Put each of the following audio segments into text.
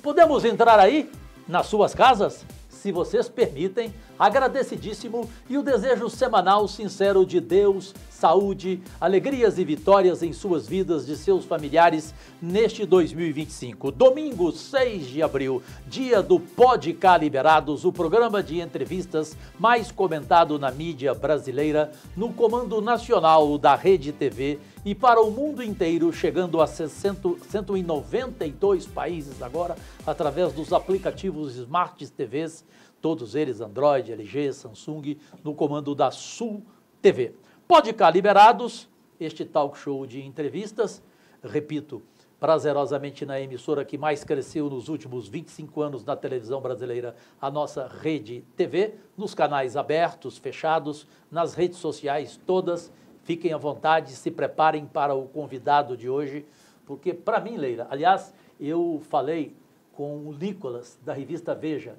Podemos entrar aí, nas suas casas? Se vocês permitem, agradecidíssimo e o desejo semanal sincero de Deus, saúde, alegrias e vitórias em suas vidas de seus familiares neste 2025. Domingo, 6 de abril, dia do Pode Cá Liberados, o programa de entrevistas mais comentado na mídia brasileira, no comando nacional da Rede TV e para o mundo inteiro, chegando a 192 países agora, através dos aplicativos Smart TVs, todos eles Android, LG, Samsung, no comando da Sul TV. Pode Cá Liberados, este talk show de entrevistas, repito, prazerosamente na emissora que mais cresceu nos últimos 25 anos na televisão brasileira, a nossa Rede TV, nos canais abertos, fechados, nas redes sociais todas. Fiquem à vontade, se preparem para o convidado de hoje, porque para mim, Leila, aliás, eu falei com o Nicolas, da revista Veja,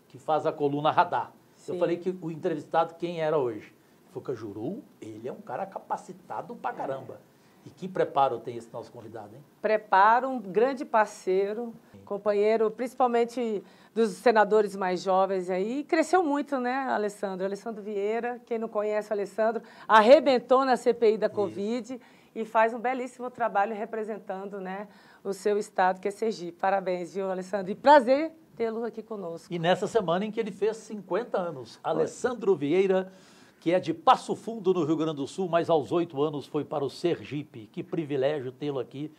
que faz a coluna Radar. Sim. Eu falei que o entrevistado, quem era hoje? Foi o Cajuru, ele é um cara capacitado pra caramba. E que preparo tem esse nosso convidado, hein? Preparo, um grande parceiro, companheiro, principalmente dos senadores mais jovens aí. Cresceu muito, né, Alessandro? Alessandro Vieira, quem não conhece o Alessandro, arrebentou na CPI da Covid e faz um belíssimo trabalho representando, né, o seu estado, que é Sergipe. Parabéns, viu, Alessandro? E prazer tê-lo aqui conosco. E nessa semana em que ele fez 50 anos, Alessandro Vieira, que é de Passo Fundo, no Rio Grande do Sul, mas aos 8 anos foi para o Sergipe. Que privilégio tê-lo aqui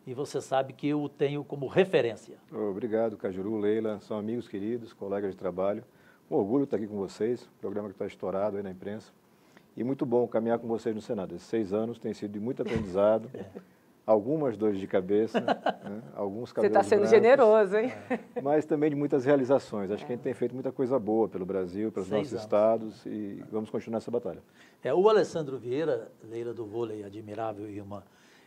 e você sabe que eu o tenho como referência. Obrigado, Cajuru, Leila, são amigos queridos, colegas de trabalho. Um orgulho estar aqui com vocês, programa que está estourado aí na imprensa. E muito bom caminhar com vocês no Senado. Esses 6 anos tem sido de muito aprendizado, algumas dores de cabeça, né? Alguns cabelos Você está sendo brancos, generoso, hein? mas também de muitas realizações. Acho que a gente tem feito muita coisa boa pelo Brasil, pelos nossos estados e vamos continuar essa batalha. O Alessandro Vieira, Leila do vôlei, admirável irmã,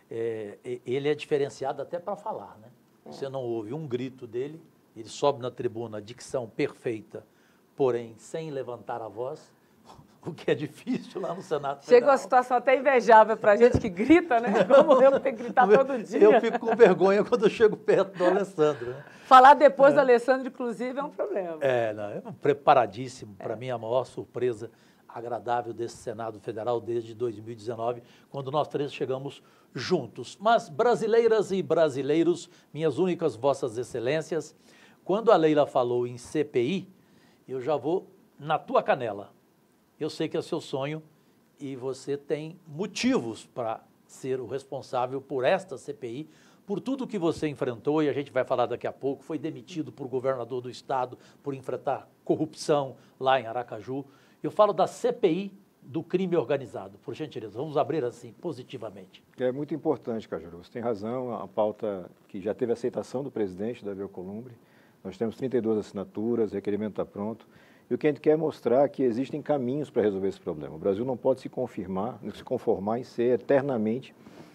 ele é diferenciado até para falar, né? Você não ouve um grito dele, ele sobe na tribuna, dicção perfeita, porém sem levantar a voz, o que é difícil lá no Senado Federal. Chega uma situação até invejável para a gente que grita, né? Como eu que tenho que gritar todo dia. Eu fico com vergonha quando eu chego perto do Alessandro. Né? Falar depois do Alessandro, inclusive, é um problema. Não, é preparadíssimo. Para mim, a maior surpresa agradável desse Senado Federal desde 2019, quando nós três chegamos juntos. Mas, brasileiras e brasileiros, minhas únicas vossas excelências, quando a Leila falou em CPI, eu já vou na tua canela. Eu sei que é seu sonho e você tem motivos para ser o responsável por esta CPI, por tudo que você enfrentou, e a gente vai falar daqui a pouco, foi demitido por governador do estado por enfrentar corrupção lá em Aracaju. Eu falo da CPI do crime organizado, por gentileza, vamos abrir assim, positivamente. É muito importante, Cajuru, você tem razão, a pauta que já teve aceitação do presidente Davi Alcolumbre, nós temos 32 assinaturas, o requerimento está pronto. E o que a gente quer é mostrar que existem caminhos para resolver esse problema. O Brasil não pode se conformar em ser eternamente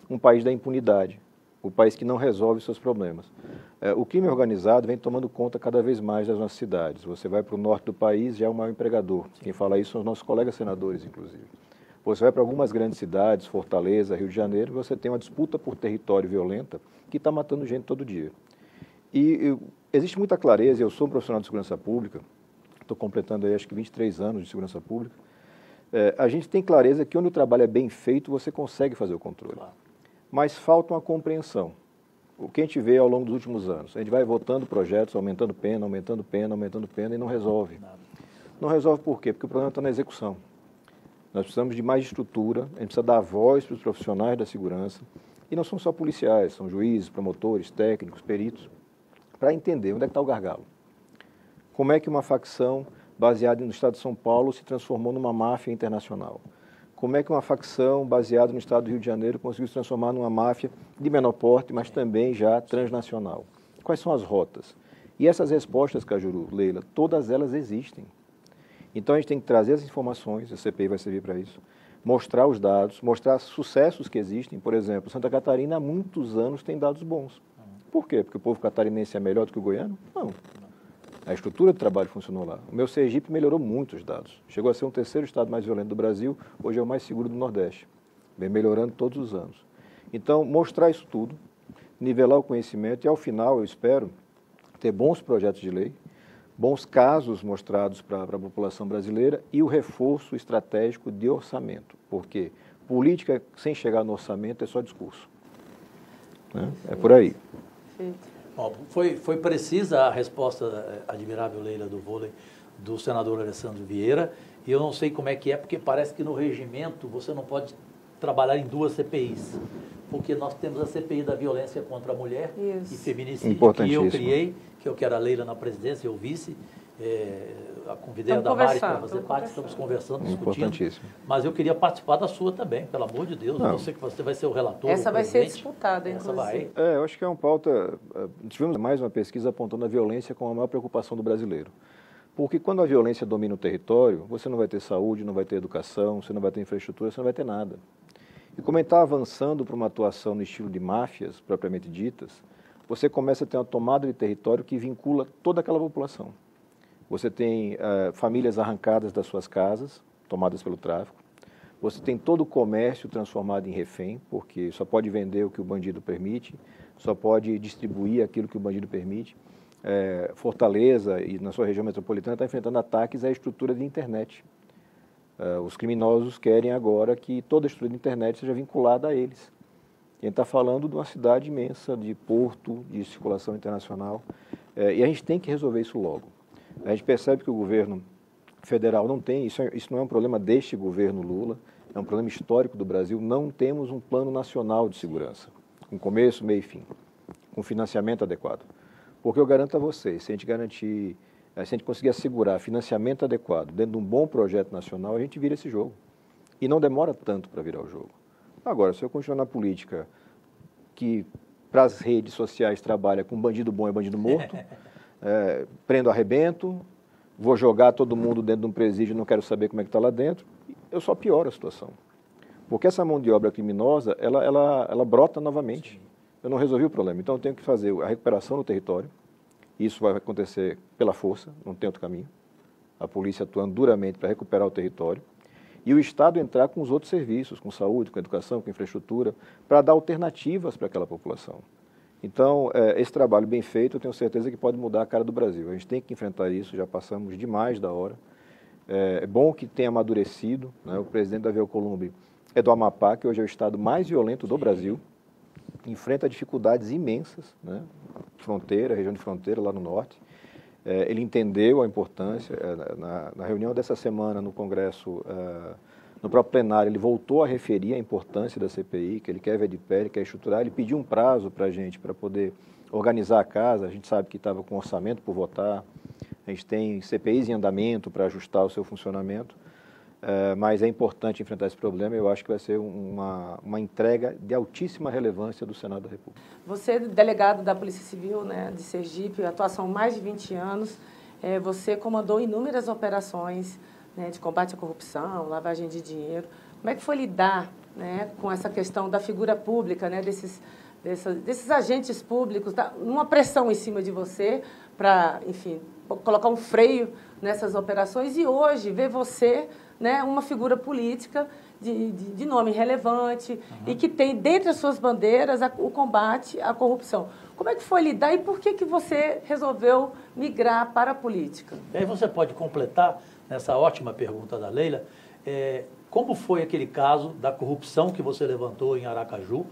um país da impunidade, o país que não resolve seus problemas. O crime organizado vem tomando conta cada vez mais das nossas cidades. Você vai para o norte do país, já é o maior empregador. Quem fala isso são os nossos colegas senadores, inclusive. Você vai para algumas grandes cidades, Fortaleza, Rio de Janeiro, você tem uma disputa por território violenta que está matando gente todo dia. E existe muita clareza, eu sou um profissional de segurança pública, estou completando aí acho que 23 anos de segurança pública, a gente tem clareza que onde o trabalho é bem feito, você consegue fazer o controle. Claro. Mas falta uma compreensão. O que a gente vê ao longo dos últimos anos, a gente vai votando projetos, aumentando pena e não resolve. Não resolve por quê? Porque o problema está na execução. Nós precisamos de mais estrutura, a gente precisa dar voz para os profissionais da segurança, e não são só policiais, são juízes, promotores, técnicos, peritos, para entender onde é que está o gargalo. Como é que uma facção baseada no estado de São Paulo se transformou numa máfia internacional? Como é que uma facção baseada no estado do Rio de Janeiro conseguiu se transformar numa máfia de menor porte, mas também já transnacional? Quais são as rotas? E essas respostas, Cajuru, Leila, todas elas existem. Então a gente tem que trazer as informações, a CPI vai servir para isso, mostrar os dados, mostrar sucessos que existem. Por exemplo, Santa Catarina há muitos anos tem dados bons. Por quê? Porque o povo catarinense é melhor do que o goiano? Não. A estrutura de trabalho funcionou lá. O meu Sergipe melhorou muito os dados. Chegou a ser o 3º estado mais violento do Brasil, hoje é o mais seguro do Nordeste. Vem melhorando todos os anos. Então, mostrar isso tudo, nivelar o conhecimento e, ao final, eu espero, ter bons projetos de lei, bons casos mostrados para a população brasileira e o reforço estratégico de orçamento, porque política sem chegar no orçamento é só discurso. Né? É por aí. Bom, foi precisa a resposta, admirável Leila, do vôlei, do senador Alessandro Vieira, e eu não sei como é que é, porque parece que no regimento você não pode trabalhar em duas CPIs, porque nós temos a CPI da violência contra a mulher e feminicídio, que eu criei, que eu quero a Leila na presidência, eu vice, a convidei a Damares para fazer parte, estamos conversando, discutindo, mas eu queria participar da sua também, pelo amor de Deus, eu sei que você vai ser o relator. Essa vai ser disputada, essa vai. Eu acho que é uma pauta, tivemos mais uma pesquisa apontando a violência como a maior preocupação do brasileiro. Porque quando a violência domina o território, você não vai ter saúde, não vai ter educação, você não vai ter infraestrutura, você não vai ter nada. E como está avançando para uma atuação no estilo de máfias, propriamente ditas, você começa a ter uma tomada de território que vincula toda aquela população. Você tem famílias arrancadas das suas casas, tomadas pelo tráfico. Você tem todo o comércio transformado em refém, porque só pode vender o que o bandido permite, só pode distribuir aquilo que o bandido permite. Fortaleza e na sua região metropolitana está enfrentando ataques à estrutura de internet. Os criminosos querem agora que toda a estrutura de internet seja vinculada a eles. A gente está falando de uma cidade imensa, de porto, de circulação internacional, e a gente tem que resolver isso logo. A gente percebe que o governo federal não tem, isso não é um problema deste governo Lula, é um problema histórico do Brasil, não temos um plano nacional de segurança, com começo, meio e fim, com financiamento adequado. Porque eu garanto a vocês, se a gente conseguir assegurar financiamento adequado dentro de um bom projeto nacional, a gente vira esse jogo. E não demora tanto para virar o jogo. Agora, se eu continuar na política que para as redes sociais trabalha com bandido bom e bandido morto, prendo arrebento, vou jogar todo mundo dentro de um presídio e não quero saber como é que está lá dentro, eu só pioro a situação. Porque essa mão de obra criminosa, ela brota novamente. Eu não resolvi o problema, então eu tenho que fazer a recuperação do território. Isso vai acontecer pela força, não tem outro caminho. A polícia atuando duramente para recuperar o território. E o Estado entrar com os outros serviços, com saúde, com educação, com infraestrutura, para dar alternativas para aquela população. Então, esse trabalho bem feito, eu tenho certeza que pode mudar a cara do Brasil. A gente tem que enfrentar isso, já passamos demais da hora. É bom que tenha amadurecido, né? O presidente Davi Alcolumbre é do Amapá, que hoje é o estado mais violento do Brasil. Enfrenta dificuldades imensas, né? Fronteira, região de fronteira lá no norte. Ele entendeu a importância. Na reunião dessa semana no Congresso, no próprio plenário, ele voltou a referir a importância da CPI, que ele quer ver de pé, ele quer estruturar. Ele pediu um prazo para a gente, para poder organizar a casa. A gente sabe que estava com orçamento por votar. A gente tem CPIs em andamento para ajustar o seu funcionamento. Mas é importante enfrentar esse problema. Eu acho que vai ser uma entrega de altíssima relevância do Senado da República. Você é delegado da Polícia Civil, né, de Sergipe, atuação há mais de 20 anos. Você comandou inúmeras operações, né, de combate à corrupção, lavagem de dinheiro. Como é que foi lidar, né, com essa questão da figura pública, né, desses agentes públicos, uma pressão em cima de você para, enfim, colocar um freio nessas operações e hoje ver você, né, uma figura política de nome relevante e que tem dentre as suas bandeiras o combate à corrupção. Como é que foi lidar e por que você resolveu migrar para a política? E aí você pode completar nessa ótima pergunta da Leila, como foi aquele caso da corrupção que você levantou em Aracaju,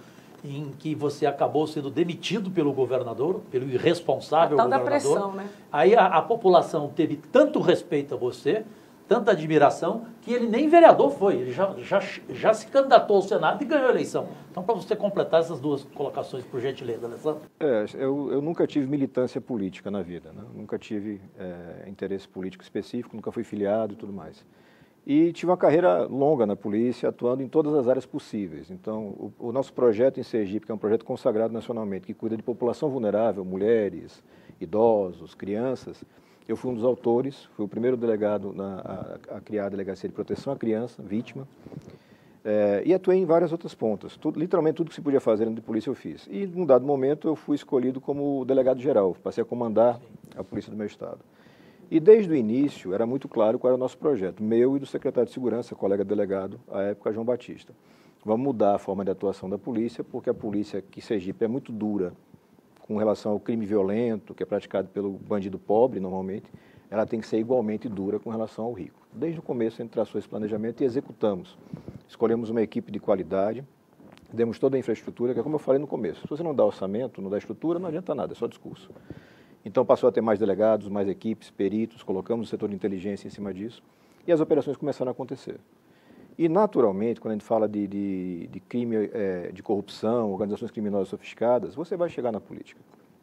em que você acabou sendo demitido pelo governador, pelo irresponsável governador. Da pressão, né? Aí a população teve tanto respeito a você, tanta admiração, que ele nem vereador foi, ele já se candidatou ao Senado e ganhou a eleição. Então, para você completar essas duas colocações, por gentileza, Alessandro. Eu nunca tive militância política na vida, né? Nunca tive interesse político específico, nunca fui filiado e tudo mais. E tive uma carreira longa na polícia, atuando em todas as áreas possíveis. Então, o nosso projeto em Sergipe, que é um projeto consagrado nacionalmente, que cuida de população vulnerável, mulheres, idosos, crianças, eu fui um dos autores, fui o primeiro delegado a criar a Delegacia de Proteção à Criança, vítima, e atuei em várias outras pontas. Literalmente tudo que se podia fazer dentro de polícia eu fiz. E, num dado momento, eu fui escolhido como delegado-geral, passei a comandar a polícia do meu estado. E desde o início era muito claro qual era o nosso projeto, meu e do secretário de Segurança, colega delegado, à época, João Batista. Vamos mudar a forma de atuação da polícia, porque a polícia aqui em Sergipe é muito dura com relação ao crime violento, que é praticado pelo bandido pobre, normalmente, ela tem que ser igualmente dura com relação ao rico. Desde o começo, a gente traçou esse planejamento e executamos. Escolhemos uma equipe de qualidade, demos toda a infraestrutura, que é como eu falei no começo. Se você não dá orçamento, não dá estrutura, não adianta nada, é só discurso. Então, passou a ter mais delegados, mais equipes, peritos, colocamos o setor de inteligência em cima disso, e as operações começaram a acontecer. E, naturalmente, quando a gente fala de crime, de corrupção, organizações criminosas sofisticadas, você vai chegar na política.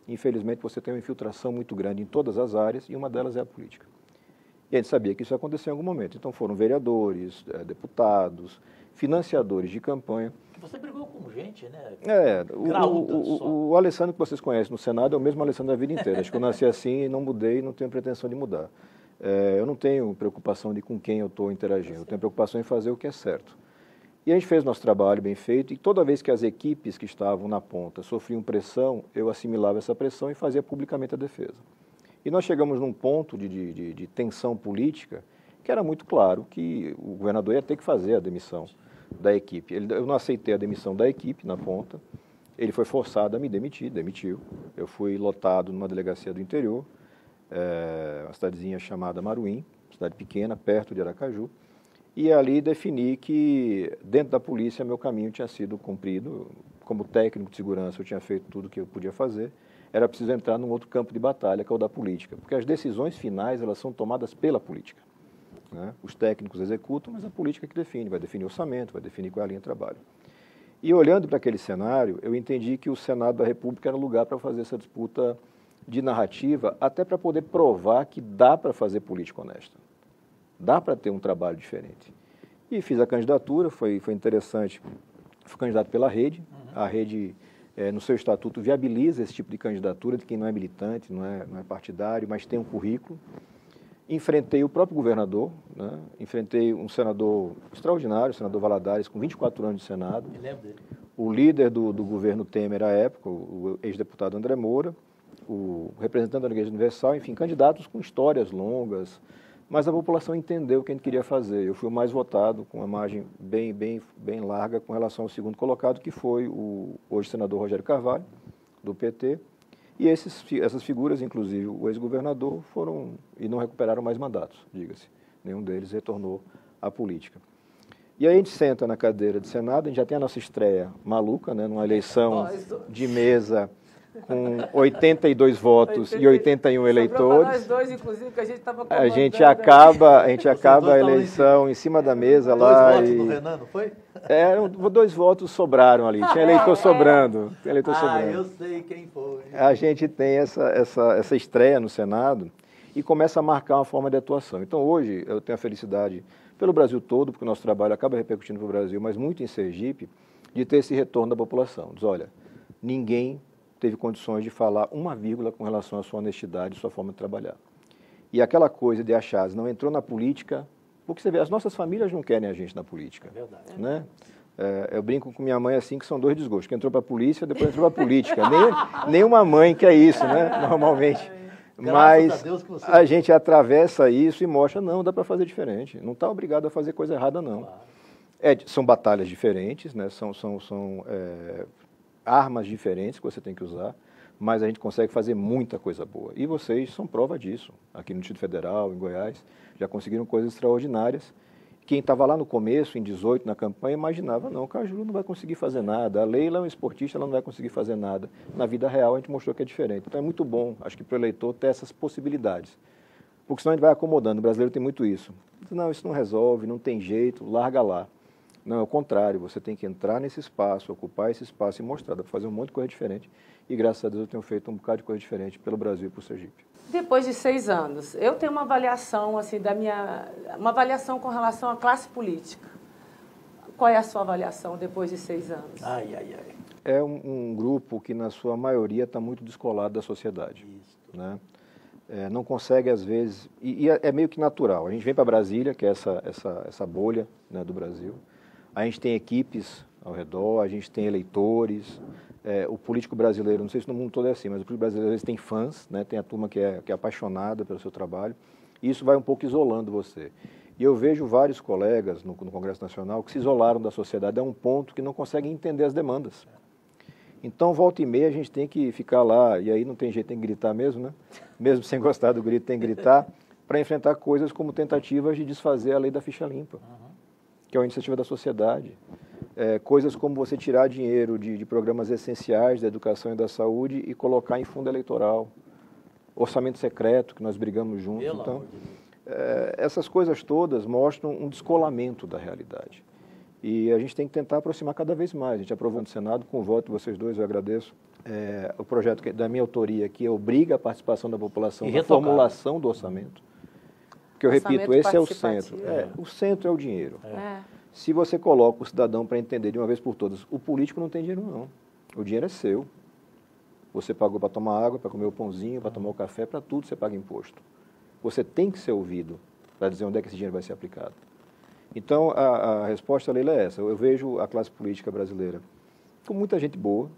Infelizmente, você tem uma infiltração muito grande em todas as áreas, e uma delas é a política. E a gente sabia que isso ia acontecer em algum momento. Então, foram vereadores, deputados, financiadores de campanha. Você brigou com gente, né? O Alessandro que vocês conhecem no Senado é o mesmo Alessandro da vida inteira. Acho que eu nasci assim e não mudei e não tenho pretensão de mudar. Eu não tenho preocupação de com quem eu estou interagindo, eu tenho preocupação em fazer o que é certo. E a gente fez nosso trabalho bem feito, e toda vez que as equipes que estavam na ponta sofriam pressão, eu assimilava essa pressão e fazia publicamente a defesa. E nós chegamos num ponto de tensão política que era muito claro que o governador ia ter que fazer a demissão da equipe. Eu não aceitei a demissão da equipe na ponta, ele foi forçado a me demitir, demitiu. Eu fui lotado numa delegacia do interior, uma cidadezinha chamada Maruim, cidade pequena, perto de Aracaju, e ali defini que dentro da polícia meu caminho tinha sido cumprido. Como técnico de segurança eu tinha feito tudo o que eu podia fazer, era preciso entrar num outro campo de batalha, que é o da política, porque as decisões finais elas são tomadas pela política, né? Os técnicos executam, mas a política que define, vai definir orçamento, vai definir qual é a linha de trabalho. E olhando para aquele cenário, eu entendi que o Senado da República era o lugar para fazer essa disputa de narrativa, até para poder provar que dá para fazer política honesta, dá para ter um trabalho diferente. E fiz a candidatura, foi interessante, fui candidato pela Rede, a Rede, no seu estatuto, viabiliza esse tipo de candidatura de quem não é militante, não é partidário, mas tem um currículo. Enfrentei o próprio governador, né? Enfrentei um senador extraordinário, o senador Valadares, com 24 anos de Senado. Me lembro dele. O líder do governo Temer à época, o ex-deputado André Moura, o representante da Igreja Universal, enfim, candidatos com histórias longas, mas a população entendeu o que a gente queria fazer. Eu fui o mais votado, com uma margem bem larga com relação ao segundo colocado, que foi o hoje senador Rogério Carvalho, do PT. E essas figuras, inclusive o ex-governador, foram e não recuperaram mais mandatos, diga-se. Nenhum deles retornou à política. E aí a gente senta na cadeira de Senado, a gente já tem a nossa estreia maluca, né, numa eleição de mesa com 82 votos e 81 eleitores. Nós dois, inclusive, que a gente estava A gente acaba a eleição em cima da mesa lá. 2 votos do Renan, não foi? 2 votos sobraram ali, tinha eleitor sobrando. Eu sei quem foi. A gente tem essa estreia no Senado e começa a marcar uma forma de atuação. Então hoje eu tenho a felicidade, pelo Brasil todo, porque o nosso trabalho acaba repercutindo para o Brasil, mas muito em Sergipe, de ter esse retorno da população. Diz, olha, ninguém teve condições de falar uma vírgula com relação à sua honestidade e sua forma de trabalhar. E aquela coisa de achar, não entrou na política, porque você vê, as nossas famílias não querem a gente na política. É verdade. Né? Eu brinco com minha mãe assim, que são 2 desgostos, que entrou para a polícia, depois entrou para a política. Nenhuma mãe quer isso, né? Normalmente. Mas a gente atravessa isso e mostra, não, dá para fazer diferente. Não está obrigado a fazer coisa errada, não. Claro. São batalhas diferentes, né? São armas diferentes que você tem que usar, mas a gente consegue fazer muita coisa boa. E vocês são prova disso. Aqui no Distrito Federal, em Goiás, já conseguiram coisas extraordinárias. Quem estava lá no começo, em 18, na campanha, imaginava, não, o Caju não vai conseguir fazer nada, a Leila é uma esportista, ela não vai conseguir fazer nada. Na vida real, a gente mostrou que é diferente. Então é muito bom, acho que para o eleitor, ter essas possibilidades. Porque senão a gente vai acomodando, o brasileiro tem muito isso. Não, isso não resolve, não tem jeito, larga lá. Não, é o contrário, você tem que entrar nesse espaço, ocupar esse espaço e mostrar, dá para fazer um monte de coisa diferente. E graças a Deus eu tenho feito um bocado de coisa diferente pelo Brasil e para o Sergipe. Depois de 6 anos, eu tenho uma avaliação, assim, uma avaliação com relação à classe política. Qual é a sua avaliação depois de 6 anos? É um grupo que, na sua maioria, está muito descolado da sociedade. Isso. Né? Não consegue, às vezes, e é meio que natural. A gente vem para Brasília, que é essa bolha, né, do Brasil. A gente tem equipes ao redor, a gente tem eleitores. O político brasileiro, não sei se no mundo todo é assim, mas o político brasileiro às vezes tem fãs, né? Tem a turma que é apaixonada pelo seu trabalho, e isso vai um pouco isolando você. E eu vejo vários colegas no Congresso Nacional que se isolaram da sociedade a um ponto que não conseguem entender as demandas. Então, volta e meia, a gente tem que ficar lá, e aí não tem jeito, tem que gritar mesmo, né? Mesmo sem gostar do grito, tem que gritar, para enfrentar coisas como tentativas de desfazer a lei da ficha limpa, que é uma iniciativa da sociedade. Coisas como você tirar dinheiro de programas essenciais da educação e da saúde e colocar em fundo eleitoral. Orçamento secreto, que nós brigamos juntos. Então, essas coisas todas mostram um descolamento da realidade. E a gente tem que tentar aproximar cada vez mais. A gente aprovou no Senado, com o voto de vocês dois, eu agradeço. O projeto da minha autoria, que obriga a participação da população na formulação do orçamento. Porque eu repito, esse é o centro. O centro é o dinheiro. Se você coloca o cidadão para entender de uma vez por todas, o político não tem dinheiro não. O dinheiro é seu. Você pagou para tomar água, para comer o pãozinho, para tomar o café, para tudo você paga imposto. Você tem que ser ouvido para dizer onde é que esse dinheiro vai ser aplicado. Então, a resposta, Leila, é essa. Eu vejo a classe política brasileira com muita gente boa,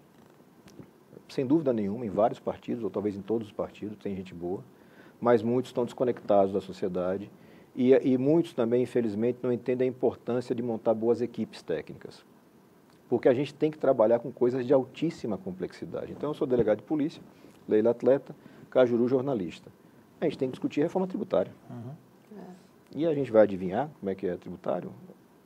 sem dúvida nenhuma, em vários partidos, ou talvez em todos os partidos, tem gente boa, mas muitos estão desconectados da sociedade e muitos também, infelizmente, não entendem a importância de montar boas equipes técnicas. Porque a gente tem que trabalhar com coisas de altíssima complexidade. Então, eu sou delegado de polícia, Leila atleta, Cajuru jornalista. A gente tem que discutir reforma tributária. E a gente vai adivinhar como é que é tributário?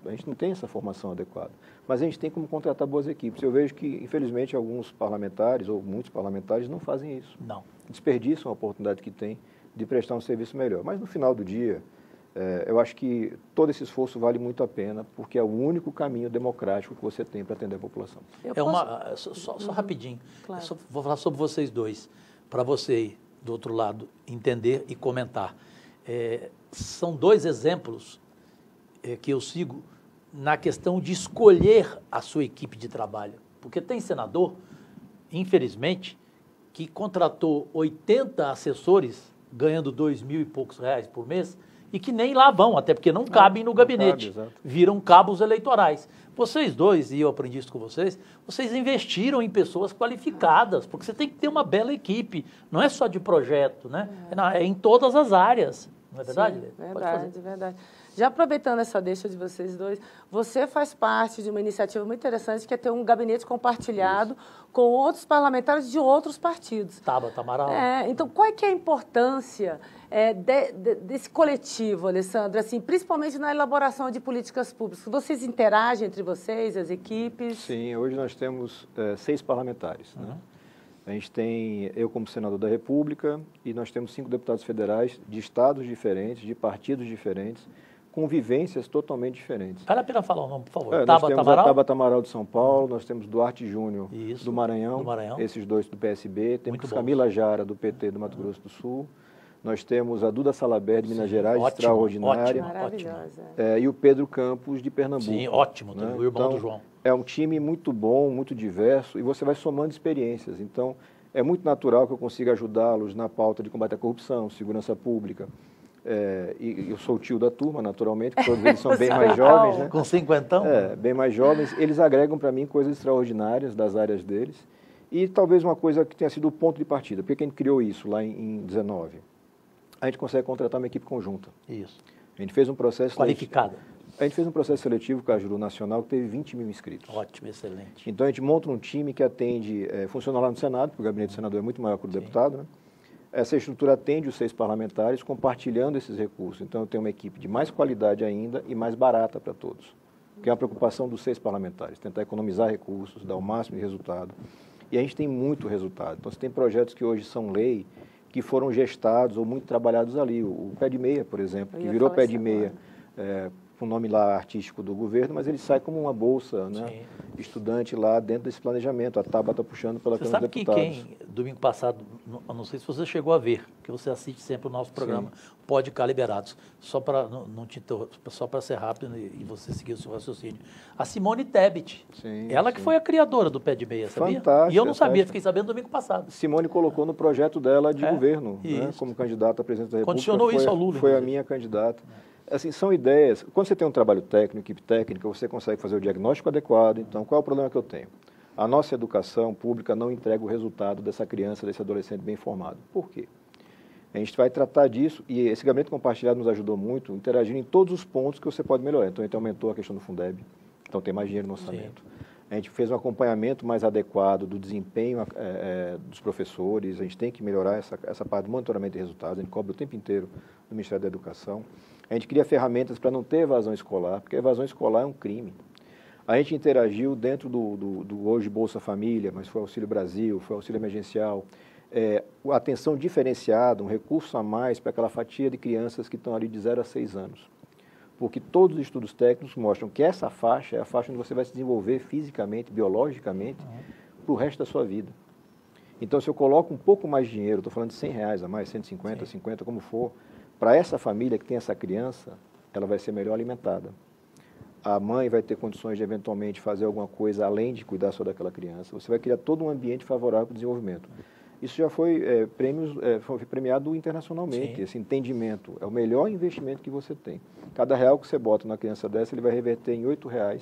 A gente não tem essa formação adequada. Mas a gente tem como contratar boas equipes. Eu vejo que, infelizmente, alguns parlamentares, ou muitos parlamentares, não fazem isso. Não. Desperdiçam a oportunidade que tem de prestar um serviço melhor. Mas, no final do dia, eu acho que todo esse esforço vale muito a pena, porque é o único caminho democrático que você tem para atender a população. Só rapidinho, Claro. vou falar sobre vocês dois, para você, do outro lado, entender e comentar. São dois exemplos que eu sigo na questão de escolher a sua equipe de trabalho. Porque tem senador, infelizmente, que contratou 80 assessores, ganhando 2.000 e poucos reais por mês, e que nem lá vão, até porque não cabem no gabinete, viram cabos eleitorais. Vocês dois, e eu aprendi isso com vocês investiram em pessoas qualificadas, porque você tem que ter uma bela equipe, não é só de projeto, né? É em todas as áreas, não é verdade? Sim, verdade, verdade. Já aproveitando essa deixa de vocês dois, você faz parte de uma iniciativa muito interessante, que é ter um gabinete compartilhado com outros parlamentares de outros partidos. Tabata Amaral. Então, qual é que é a importância desse coletivo, Alessandro, assim, principalmente na elaboração de políticas públicas? Vocês interagem entre vocês, as equipes? Sim, hoje nós temos 6 parlamentares, né? A gente tem eu como senador da República e nós temos 5 deputados federais de estados diferentes, de partidos diferentes, com vivências totalmente diferentes. Vale a pena falar o nome, por favor. Nós temos a Tabata Amaral de São Paulo, nós temos Duarte Júnior do Maranhão, esses dois do PSB, temos Camila Jara do PT do Mato Grosso do Sul, nós temos a Duda Salaber de Minas Gerais, extraordinária, maravilhosa. E o Pedro Campos de Pernambuco. Sim, ótimo, né? O irmão do João. É um time muito bom, muito diverso, e você vai somando experiências. Então, é muito natural que eu consiga ajudá-los na pauta de combate à corrupção, segurança pública. E eu sou o tio da turma, naturalmente, porque todos eles são bem mais jovens, né? Com 50? Bem mais jovens. Eles agregam para mim coisas extraordinárias das áreas deles. E talvez uma coisa que tenha sido o ponto de partida, porque quem criou isso lá em 19, a gente consegue contratar uma equipe conjunta. Isso. A gente fez um processo... Qualificada. A gente fez um processo seletivo, Cajuru Nacional, que teve 20 mil inscritos. Ótimo, excelente. Então, a gente monta um time que atende, funciona lá no Senado, porque o gabinete do senador é muito maior que o do deputado, né? Essa estrutura atende os 6 parlamentares, compartilhando esses recursos. Então, eu tenho uma equipe de mais qualidade ainda e mais barata para todos. Que é uma preocupação dos 6 parlamentares, tentar economizar recursos, dar o máximo de resultado. E a gente tem muito resultado. Então, você tem projetos que hoje são lei, que foram gestados ou muito trabalhados ali. O Pé de Meia, por exemplo, que virou Pé de Meia, com o nome lá artístico do governo, mas ele sai como uma bolsa, né? Estudante lá dentro desse planejamento. A Tabata está puxando pela Câmara dos Deputados. Você sabe que domingo passado, não sei se você chegou a ver, que você assiste sempre o nosso programa, Pode Cá Liberados, só para não te só para ser rápido e você seguir o seu raciocínio. A Simone Tebet, ela que foi a criadora do Pé de Meia, sabia? Fantástica. E eu não sabia, fiquei sabendo domingo passado. Simone colocou no projeto dela de governo, né? Como candidata à presidência da República. Condicionou isso ao Lula. Foi a minha candidata. Assim, são ideias. Quando você tem um trabalho técnico, equipe técnica, você consegue fazer o diagnóstico adequado. Então, qual é o problema que eu tenho? A nossa educação pública não entrega o resultado dessa criança, desse adolescente bem formado. Por quê? A gente vai tratar disso, e esse gabinete compartilhado nos ajudou muito, interagindo em todos os pontos que você pode melhorar. Então, a gente aumentou a questão do Fundeb, então tem mais dinheiro no orçamento. A A gente fez um acompanhamento mais adequado do desempenho dos professores, a gente tem que melhorar essa parte do monitoramento de resultados, a gente cobra o tempo inteiro do Ministério da Educação. A gente cria ferramentas para não ter evasão escolar, porque a evasão escolar é um crime. A gente interagiu dentro do hoje Bolsa Família, mas foi Auxílio Brasil, foi Auxílio Emergencial, atenção diferenciada, um recurso a mais para aquela fatia de crianças que estão ali de 0 a 6 anos. Porque todos os estudos técnicos mostram que essa faixa é a faixa onde você vai se desenvolver fisicamente, biologicamente, para o resto da sua vida. Então, se eu coloco um pouco mais de dinheiro, estou falando de R$100 a mais, 150, 50, como for, para essa família que tem essa criança, ela vai ser melhor alimentada. A mãe vai ter condições de, eventualmente, fazer alguma coisa além de cuidar só daquela criança. Você vai criar todo um ambiente favorável para o desenvolvimento. Isso já foi, foi premiado internacionalmente, esse entendimento. É o melhor investimento que você tem. Cada real que você bota na criança dessa, ele vai reverter em R$8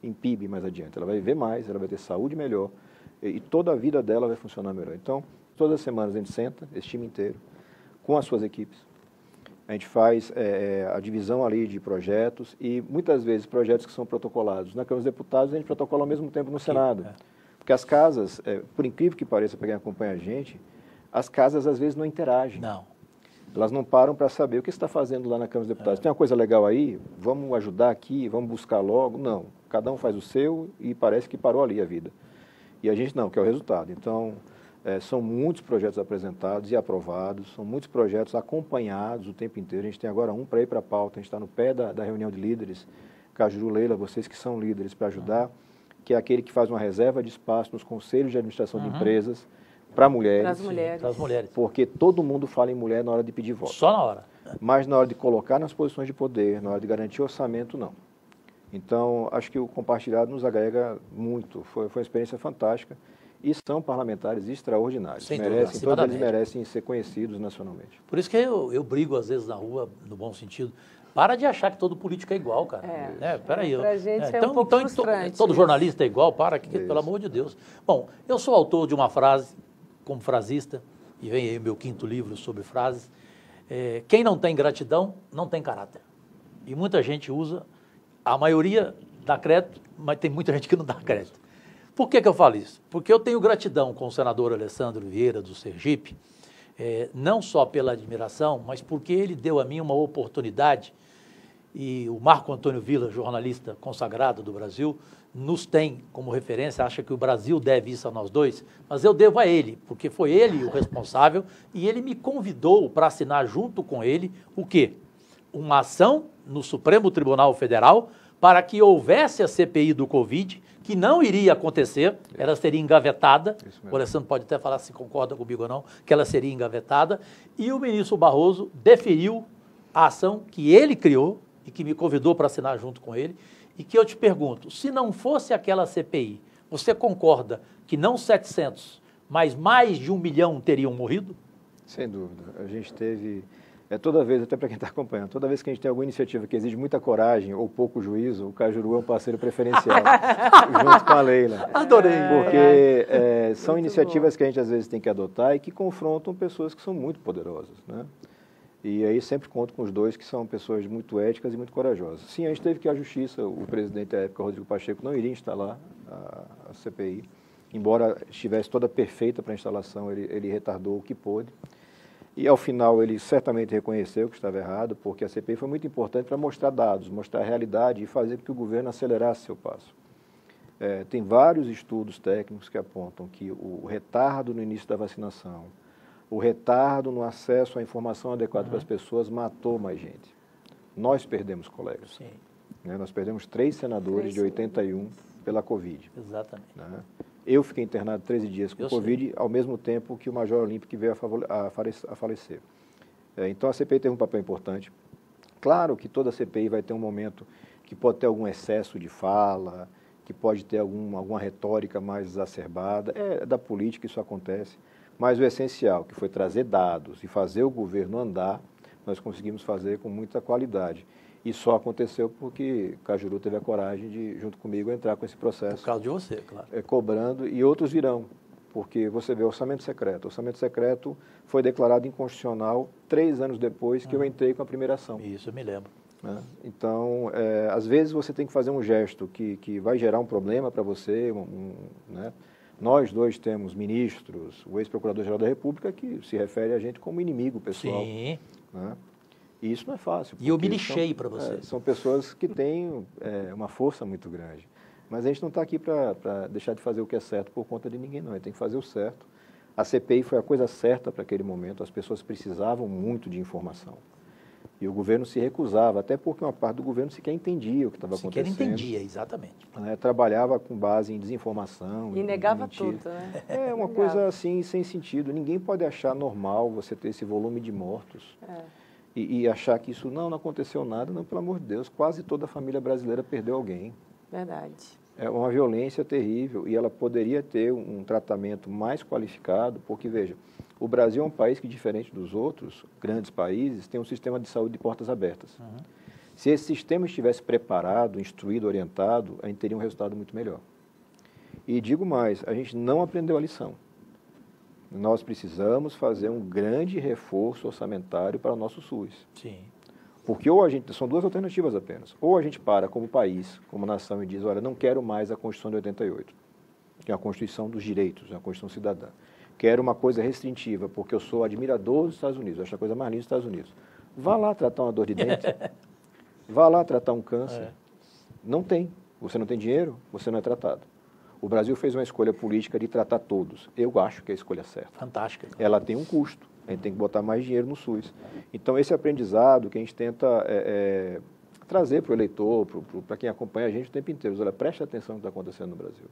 em PIB mais adiante. Ela vai viver mais, ela vai ter saúde melhor e toda a vida dela vai funcionar melhor. Então, todas as semanas a gente senta, esse time inteiro, com as suas equipes. A gente faz a divisão ali de projetos e, muitas vezes, projetos que são protocolados na Câmara dos Deputados, a gente protocola ao mesmo tempo no Senado. Porque as casas, por incrível que pareça, para quem acompanha a gente, as casas às vezes não interagem. Não. Elas não param para saber o que você está fazendo lá na Câmara dos Deputados. Tem uma coisa legal aí? Vamos ajudar aqui, vamos buscar logo? Não. Cada um faz o seu e parece que parou ali a vida. E a gente não, que é o resultado. Então, são muitos projetos apresentados e aprovados, são muitos projetos acompanhados o tempo inteiro. A gente tem agora um para ir para a pauta, a gente está no pé da reunião de líderes. Cajuru, Leila, vocês que são líderes para ajudar, que é aquele que faz uma reserva de espaço nos conselhos de administração de empresas para mulheres. Para as mulheres. Para as mulheres. Porque todo mundo fala em mulher na hora de pedir voto. Só na hora. Mas na hora de colocar nas posições de poder, na hora de garantir orçamento, não. Então, acho que o compartilhado nos agrega muito. Foi uma experiência fantástica. E são parlamentares extraordinários. Sem dúvida, todos eles merecem ser conhecidos nacionalmente. Por isso que eu brigo, às vezes, na rua, no bom sentido. Para de achar que todo político é igual, cara. Peraí. Pra gente é um pouco frustrante. Todo jornalista é igual, pelo amor de Deus. Bom, eu sou autor de uma frase, como frasista, e vem aí o meu 5º livro sobre frases. Quem não tem gratidão, não tem caráter. E muita gente usa, a maioria dá crédito, mas tem muita gente que não dá crédito. Por que eu falo isso? Porque eu tenho gratidão com o senador Alessandro Vieira, do Sergipe, não só pela admiração, mas porque ele deu a mim uma oportunidade, e o Marco Antônio Villa, jornalista consagrado do Brasil, nos tem como referência, acha que o Brasil deve isso a nós dois, mas eu devo a ele, porque foi ele o responsável, e ele me convidou para assinar junto com ele o quê? Uma ação no Supremo Tribunal Federal para que houvesse a CPI do Covid, que não iria acontecer, ela seria engavetada, o Alessandro pode até falar se concorda comigo ou não, que ela seria engavetada, e o ministro Barroso deferiu a ação que ele criou e que me convidou para assinar junto com ele, e que eu te pergunto, se não fosse aquela CPI, você concorda que não 700, mas mais de 1 milhão teriam morrido? Sem dúvida. A gente teve... toda vez, até para quem está acompanhando, toda vez que a gente tem alguma iniciativa que exige muita coragem ou pouco juízo, o Cajuru é um parceiro preferencial, junto com a Leila. Adorei. Porque são iniciativas que a gente às vezes tem que adotar e que confrontam pessoas que são muito poderosas, né? E aí sempre conto com os dois, que são pessoas muito éticas e muito corajosas. Sim, a gente teve que a Justiça, o presidente da época, Rodrigo Pacheco, não iria instalar a CPI, embora estivesse toda perfeita para a instalação, ele retardou o que pôde. E, ao final, ele certamente reconheceu que estava errado, porque a CPI foi muito importante para mostrar dados, mostrar a realidade e fazer com que o governo acelerasse seu passo. Tem vários estudos técnicos que apontam que o retardo no início da vacinação, o retardo no acesso à informação adequada para as pessoas matou mais gente. Nós perdemos colegas. Sim. Nós perdemos 3 senadores de 81 pela Covid. Exatamente. Eu fiquei internado 13 dias com Covid, ao mesmo tempo que o Major Olímpio veio a falecer. Então, a CPI teve um papel importante. Claro que toda CPI vai ter um momento que pode ter algum excesso de fala, que pode ter alguma retórica mais exacerbada. É da política, isso acontece. Mas o essencial, que foi trazer dados e fazer o governo andar, nós conseguimos fazer com muita qualidade. E só aconteceu porque Cajuru teve a coragem de, junto comigo, entrar com esse processo. Por causa de você, claro. Cobrando, e outros virão, porque você vê orçamento secreto. O orçamento secreto foi declarado inconstitucional 3 anos depois que eu entrei com a primeira ação. Isso, eu me lembro. né? Então, às vezes você tem que fazer um gesto que vai gerar um problema para você, né? Nós dois temos ministros, o ex-procurador-geral da República, que se refere a gente como inimigo pessoal. Sim. Né? E isso não é fácil. E eu me lixei para você. São pessoas que têm uma força muito grande. Mas a gente não está aqui para deixar de fazer o que é certo por conta de ninguém, não. A gente tem que fazer o certo. A CPI foi a coisa certa para aquele momento. As pessoas precisavam muito de informação. E o governo se recusava, até porque uma parte do governo sequer entendia o que estava acontecendo. Sequer entendia, exatamente. Né? Trabalhava com base em desinformação. E negava mentira. tudo, né? É uma coisa assim, sem sentido. Ninguém pode achar normal você ter esse volume de mortos. E achar que isso não aconteceu nada. Não, pelo amor de Deus, quase toda a família brasileira perdeu alguém. Verdade. É uma violência terrível e ela poderia ter um tratamento mais qualificado, porque, veja, o Brasil é um país que, diferente dos outros grandes países, tem um sistema de saúde de portas abertas. Uhum. Se esse sistema estivesse preparado, instruído, orientado, a gente teria um resultado muito melhor. E digo mais, a gente não aprendeu a lição. Nós precisamos fazer um grande reforço orçamentário para o nosso SUS. Sim. Porque são duas alternativas apenas. Ou a gente para como país, como nação, e diz, olha, não quero mais a Constituição de 88, que é a Constituição dos Direitos, a Constituição Cidadã. Quero uma coisa restritiva, porque eu sou admirador dos Estados Unidos, acho a coisa mais linda dos Estados Unidos. Vá lá tratar uma dor de dente, vá lá tratar um câncer. Não tem. Você não tem dinheiro, você não é tratado. O Brasil fez uma escolha política de tratar todos. Eu acho que é a escolha certa. Fantástica. Ela tem um custo. A gente tem que botar mais dinheiro no SUS. Então, esse aprendizado que a gente tenta trazer para o eleitor, para quem acompanha a gente o tempo inteiro. Olha, preste atenção no que está acontecendo no Brasil.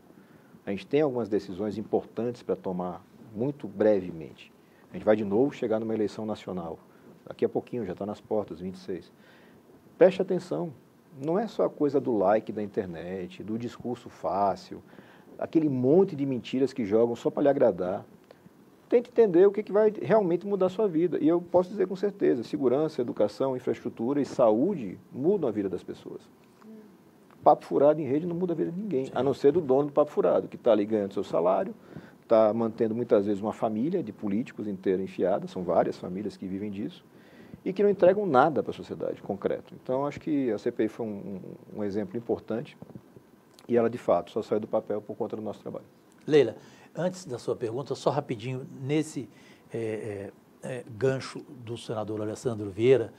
A gente tem algumas decisões importantes para tomar muito brevemente. A gente vai de novo chegar numa eleição nacional. Daqui a pouquinho, já está nas portas, 26. Preste atenção. Não é só a coisa do like da internet, do discurso fácil, aquele monte de mentiras que jogam só para lhe agradar. Tente entender o que vai realmente mudar a sua vida. E eu posso dizer com certeza, segurança, educação, infraestrutura e saúde mudam a vida das pessoas. Papo furado em rede não muda a vida de ninguém, a não ser do dono do papo furado, que está ali ganhando seu salário, está mantendo muitas vezes uma família de políticos inteira enfiada, são várias famílias que vivem disso, e que não entregam nada para a sociedade, concreto. Então, acho que a CPI foi um exemplo importante e ela, de fato, só saiu do papel por conta do nosso trabalho. Leila, antes da sua pergunta, só rapidinho, nesse gancho do senador Alessandro Vieira,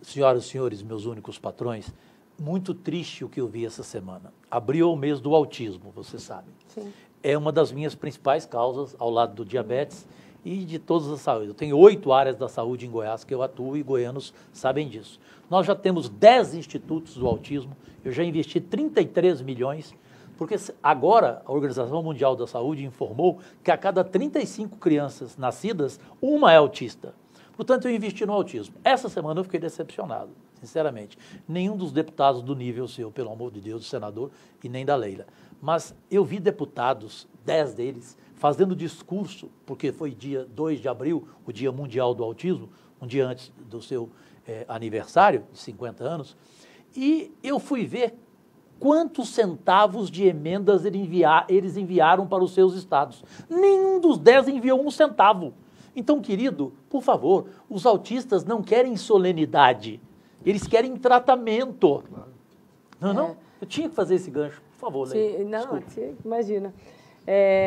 senhoras e senhores, meus únicos patrões, muito triste o que eu vi essa semana. Abriu o mês do autismo, você sabe. Sim. É uma das minhas principais causas, ao lado do diabetes e de todas as saúdes. Eu tenho 8 áreas da saúde em Goiás que eu atuo e goianos sabem disso. Nós já temos 10 institutos do autismo, eu já investi 33 milhões, porque agora a Organização Mundial da Saúde informou que a cada 35 crianças nascidas, uma é autista. Portanto, eu investi no autismo. Essa semana eu fiquei decepcionado, sinceramente. Nenhum dos deputados do nível seu, pelo amor de Deus, do senador e nem da Leila. Mas eu vi deputados, 10 deles, fazendo discurso, porque foi dia 2 de abril, o Dia Mundial do Autismo, um dia antes do seu aniversário, de 50 anos, e eu fui ver quantos centavos de emendas eles enviaram para os seus estados. Nenhum dos 10 enviou um centavo. Então, querido, por favor, os autistas não querem solenidade, eles querem tratamento. Não? Eu tinha que fazer esse gancho, por favor, Leila. Não, imagina.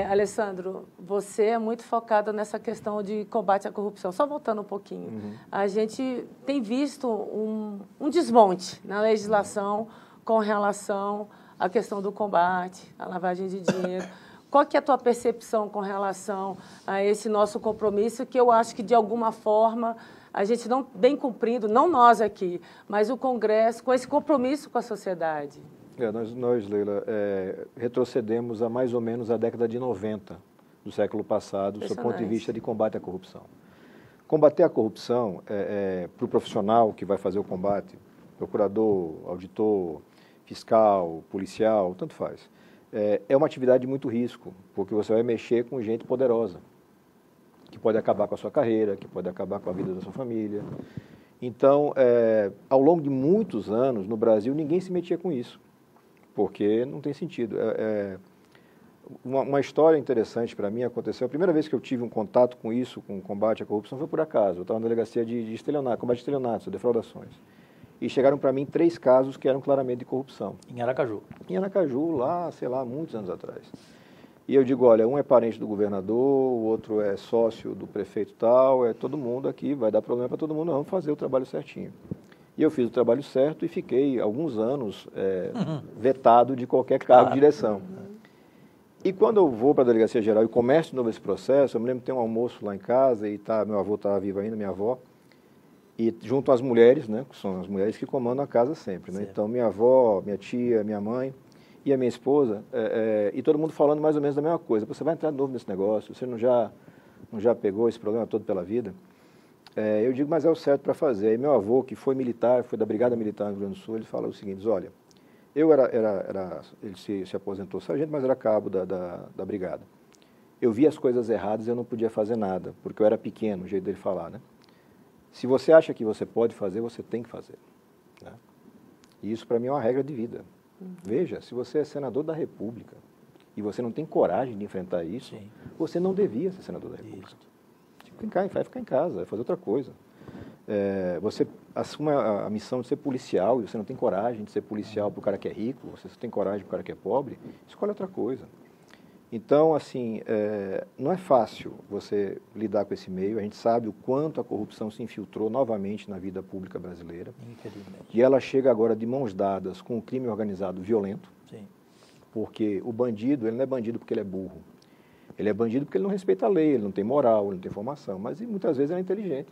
Alessandro, você é muito focado nessa questão de combate à corrupção. Só voltando um pouquinho. A gente tem visto um desmonte na legislação com relação à questão do combate, à lavagem de dinheiro. Qual que é a tua percepção com relação a esse nosso compromisso, que eu acho que, de alguma forma, a gente não vem cumprindo, não nós aqui, mas o Congresso, com esse compromisso com a sociedade? Nós, Leila, retrocedemos a mais ou menos a década de 90 do século passado, do ponto de vista de combate à corrupção. Combater a corrupção, para o profissional que vai fazer o combate, procurador, auditor, fiscal, policial, tanto faz, é uma atividade de muito risco, porque você vai mexer com gente poderosa, que pode acabar com a sua carreira, que pode acabar com a vida da sua família. Então, ao longo de muitos anos, no Brasil, ninguém se metia com isso, porque não tem sentido. Uma história interessante para mim aconteceu, a primeira vez que eu tive um contato com isso, com o combate à corrupção, foi por acaso. Eu estava na delegacia de estelionato, combate a estelionatos, defraudações. e chegaram para mim 3 casos que eram claramente de corrupção. Em Aracaju. Em Aracaju, lá, sei lá, muitos anos atrás. E eu digo, olha, um é parente do governador, o outro é sócio do prefeito tal, é todo mundo aqui, vai dar problema para todo mundo, vamos fazer o trabalho certinho. E eu fiz o trabalho certo e fiquei alguns anos vetado de qualquer cargo de direção. E quando eu vou para a Delegacia Geral e começo de novo esse processo, eu me lembro que tem um almoço lá em casa e meu avô estava vivo ainda, minha avó, e junto às mulheres, né, que são as mulheres que comandam a casa sempre, né? Então minha avó, minha tia, minha mãe e a minha esposa, e todo mundo falando mais ou menos da mesma coisa. Você vai entrar de novo nesse negócio, você não já pegou esse problema todo pela vida? Eu digo, mas é o certo para fazer. Aí meu avô, que foi militar, foi da Brigada Militar no Rio Grande do Sul, ele fala o seguinte, olha, ele se aposentou sargento, mas era cabo da Brigada. Eu vi as coisas erradas e eu não podia fazer nada, porque eu era pequeno, o jeito dele falar, né? Se você acha que você pode fazer, você tem que fazer. Né? E isso para mim é uma regra de vida. Veja, se você é senador da República e você não tem coragem de enfrentar isso, você não devia ser senador da República. Vai ficar em casa, vai fazer outra coisa. Você assume a missão de ser policial e você não tem coragem de ser policial para o cara que é rico, você só tem coragem para o cara que é pobre, escolhe outra coisa. Então, assim, não é fácil você lidar com esse meio. A gente sabe o quanto a corrupção se infiltrou novamente na vida pública brasileira. Infelizmente. E ela chega agora de mãos dadas com o crime organizado violento. Sim. Porque o bandido, ele não é bandido porque ele é burro. Ele é bandido porque ele não respeita a lei, ele não tem moral, ele não tem formação. Mas muitas vezes ele é inteligente.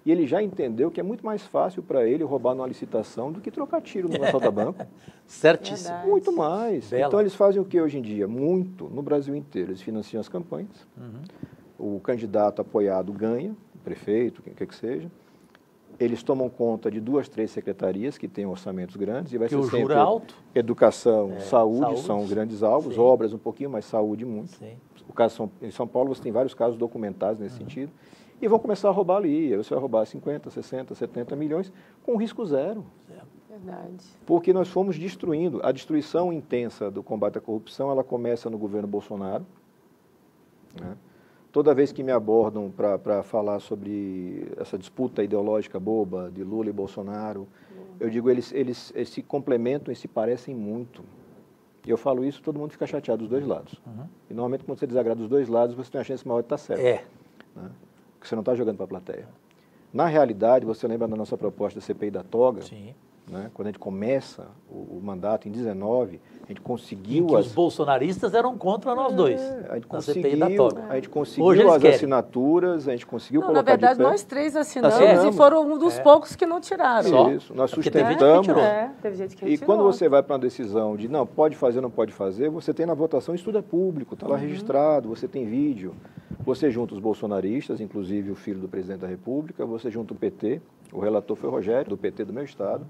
E ele já entendeu que é muito mais fácil para ele roubar numa licitação do que trocar tiro no assalto-banco. Certíssimo. Verdade. Muito mais. Bela. Então eles fazem o que hoje em dia? Muito, no Brasil inteiro. Eles financiam as campanhas. O candidato apoiado ganha, o prefeito, quem quer que seja. Eles tomam conta de 2, 3 secretarias que têm orçamentos grandes. E vai ser o juro sempre é alto. educação, saúde, saúde. são grandes alvos, Sim. obras um pouquinho, mas saúde muito. Sim. O caso em São Paulo você tem vários casos documentados nesse sentido. E vão começar a roubar ali. Aí você vai roubar 50, 60, 70 milhões com risco zero. Verdade. Porque nós fomos destruindo. A destruição intensa do combate à corrupção, ela começa no governo Bolsonaro. Né? Toda vez que me abordam para falar sobre essa disputa ideológica boba de Lula e Bolsonaro, eu digo, eles se complementam e se parecem muito. E eu falo isso, todo mundo fica chateado dos dois lados. E normalmente quando você desagrada dos dois lados, você tem uma chance maior de estar certo. Né? Porque você não está jogando para a plateia. Na realidade, você lembra da nossa proposta da CPI da toga? Sim. Né? Quando a gente começa o mandato em 19, a gente E conseguiu... que os bolsonaristas eram contra nós dois. A gente na CPI da conseguiu, toga. a gente Hoje conseguiu eles as querem. assinaturas, a gente conseguiu Não, colocar na verdade, de pé. nós 3 assinamos Assinamos. e foram um dos poucos que não tiraram. Só. Isso, nós Porque teve gente que sustentamos. tirou. Teve gente que E retirou. quando você vai para uma decisão de não, pode fazer ou não pode fazer, você tem na votação, isso tudo é público, está lá registrado, você tem vídeo. Você junta os bolsonaristas, inclusive o filho do presidente da República, você junta o PT, o relator foi o Rogério, do PT do meu estado,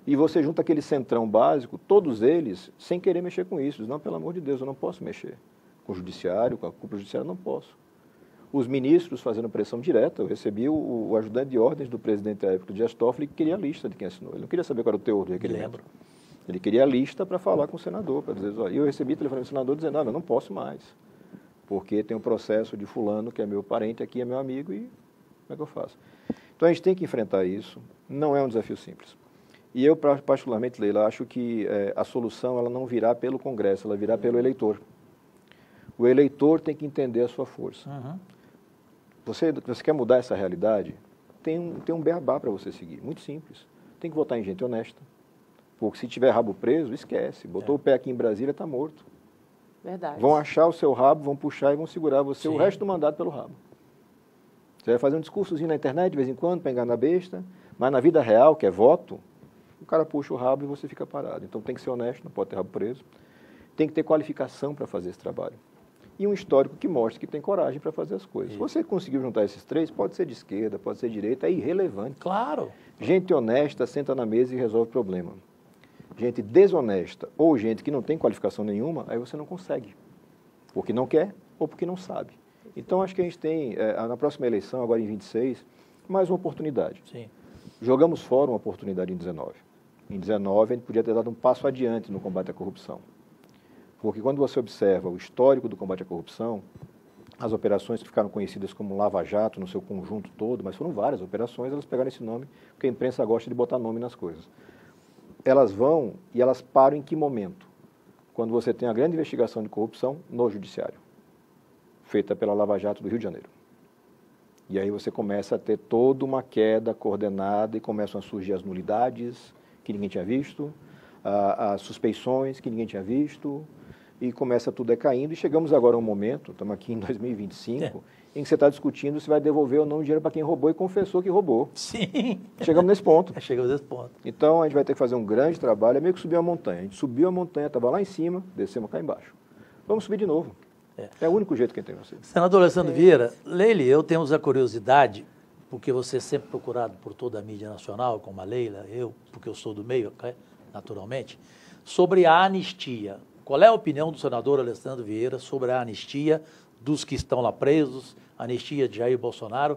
e você junta aquele centrão básico, todos eles, sem querer mexer com isso. Diz, não, pelo amor de Deus, eu não posso mexer. Com o judiciário, com a cúpula judiciária, não posso. Os ministros fazendo pressão direta, eu recebi o ajudante de ordens do presidente da época, Dias Toffoli, que queria a lista de quem assinou. Ele não queria saber qual era o teor do requerimento. Ele queria a lista para falar com o senador, para dizer, e eu recebi telefone do senador dizendo, não posso mais, porque tem um processo de fulano que é meu parente aqui, é meu amigo, e como é que eu faço? Então a gente tem que enfrentar isso, não é um desafio simples. E eu, particularmente, Leila, acho que a solução ela não virá pelo Congresso, ela virá pelo eleitor. O eleitor tem que entender a sua força. Você quer mudar essa realidade? Tem um beabá para você seguir, muito simples. Tem que votar em gente honesta. Porque se tiver rabo preso, esquece. Botou o pé aqui em Brasília, está morto. Verdade. Vão achar o seu rabo, vão puxar e vão segurar você Sim. o resto do mandato pelo rabo. Você vai fazer um discursozinho na internet de vez em quando para enganar a besta, mas na vida real, que é voto, o cara puxa o rabo e você fica parado. Então tem que ser honesto, não pode ter rabo preso. Tem que ter qualificação para fazer esse trabalho. E um histórico que mostre que tem coragem para fazer as coisas. Se você conseguiu juntar esses três, pode ser de esquerda, pode ser de direita, é irrelevante. Claro. Gente honesta senta na mesa e resolve o problema. Gente desonesta ou gente que não tem qualificação nenhuma, aí você não consegue. Porque não quer ou porque não sabe. Então acho que a gente tem, na próxima eleição, agora em 26, mais uma oportunidade. Sim. Jogamos fora uma oportunidade em 19. Em 19, a gente podia ter dado um passo adiante no combate à corrupção. Porque quando você observa o histórico do combate à corrupção, as operações que ficaram conhecidas como Lava Jato no seu conjunto todo, mas foram várias operações, elas pegaram esse nome, porque a imprensa gosta de botar nome nas coisas. Elas vão e elas param em que momento? Quando você tem a grande investigação de corrupção no judiciário, feita pela Lava Jato do Rio de Janeiro. E aí você começa a ter toda uma queda coordenada e começam a surgir as nulidades que ninguém tinha visto, as suspeições que ninguém tinha visto, e começa tudo decaindo. E chegamos agora a um momento, estamos aqui em 2025, em que você está discutindo se vai devolver ou não o dinheiro para quem roubou e confessou que roubou. Sim. Chegamos nesse ponto. Chegamos nesse ponto. Então a gente vai ter que fazer um grande trabalho, é meio que subir uma montanha. A gente subiu a montanha, estava lá em cima, descemos cá embaixo. Vamos subir de novo. É o único jeito que a gente tem você. Senador Alessandro Vieira, Leile, eu temos a curiosidade, porque você é sempre procurado por toda a mídia nacional, como a Leila, eu, porque eu sou do meio, naturalmente, sobre a anistia. Qual é a opinião do senador Alessandro Vieira sobre a anistia dos que estão lá presos, a anistia de Jair Bolsonaro?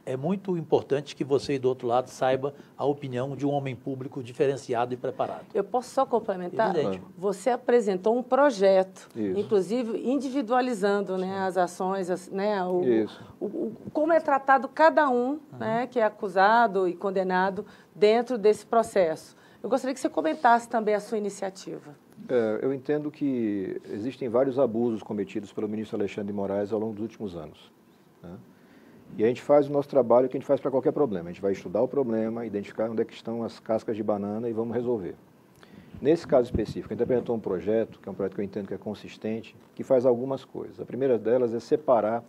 É muito importante que você, do outro lado, saiba a opinião de um homem público diferenciado e preparado. Eu posso só complementar? Evidente. Você apresentou um projeto, Isso. inclusive individualizando, né, as ações, né, Isso. como é tratado cada um, né, que é acusado e condenado dentro desse processo. Eu gostaria que você comentasse também a sua iniciativa. Eu entendo que existem vários abusos cometidos pelo ministro Alexandre de Moraes ao longo dos últimos anos, né? E a gente faz o nosso trabalho que a gente faz para qualquer problema. A gente vai estudar o problema, identificar onde é que estão as cascas de banana e vamos resolver. Nesse caso específico, a gente apresentou um projeto, que é um projeto que eu entendo que é consistente, que faz algumas coisas. A primeira delas é separar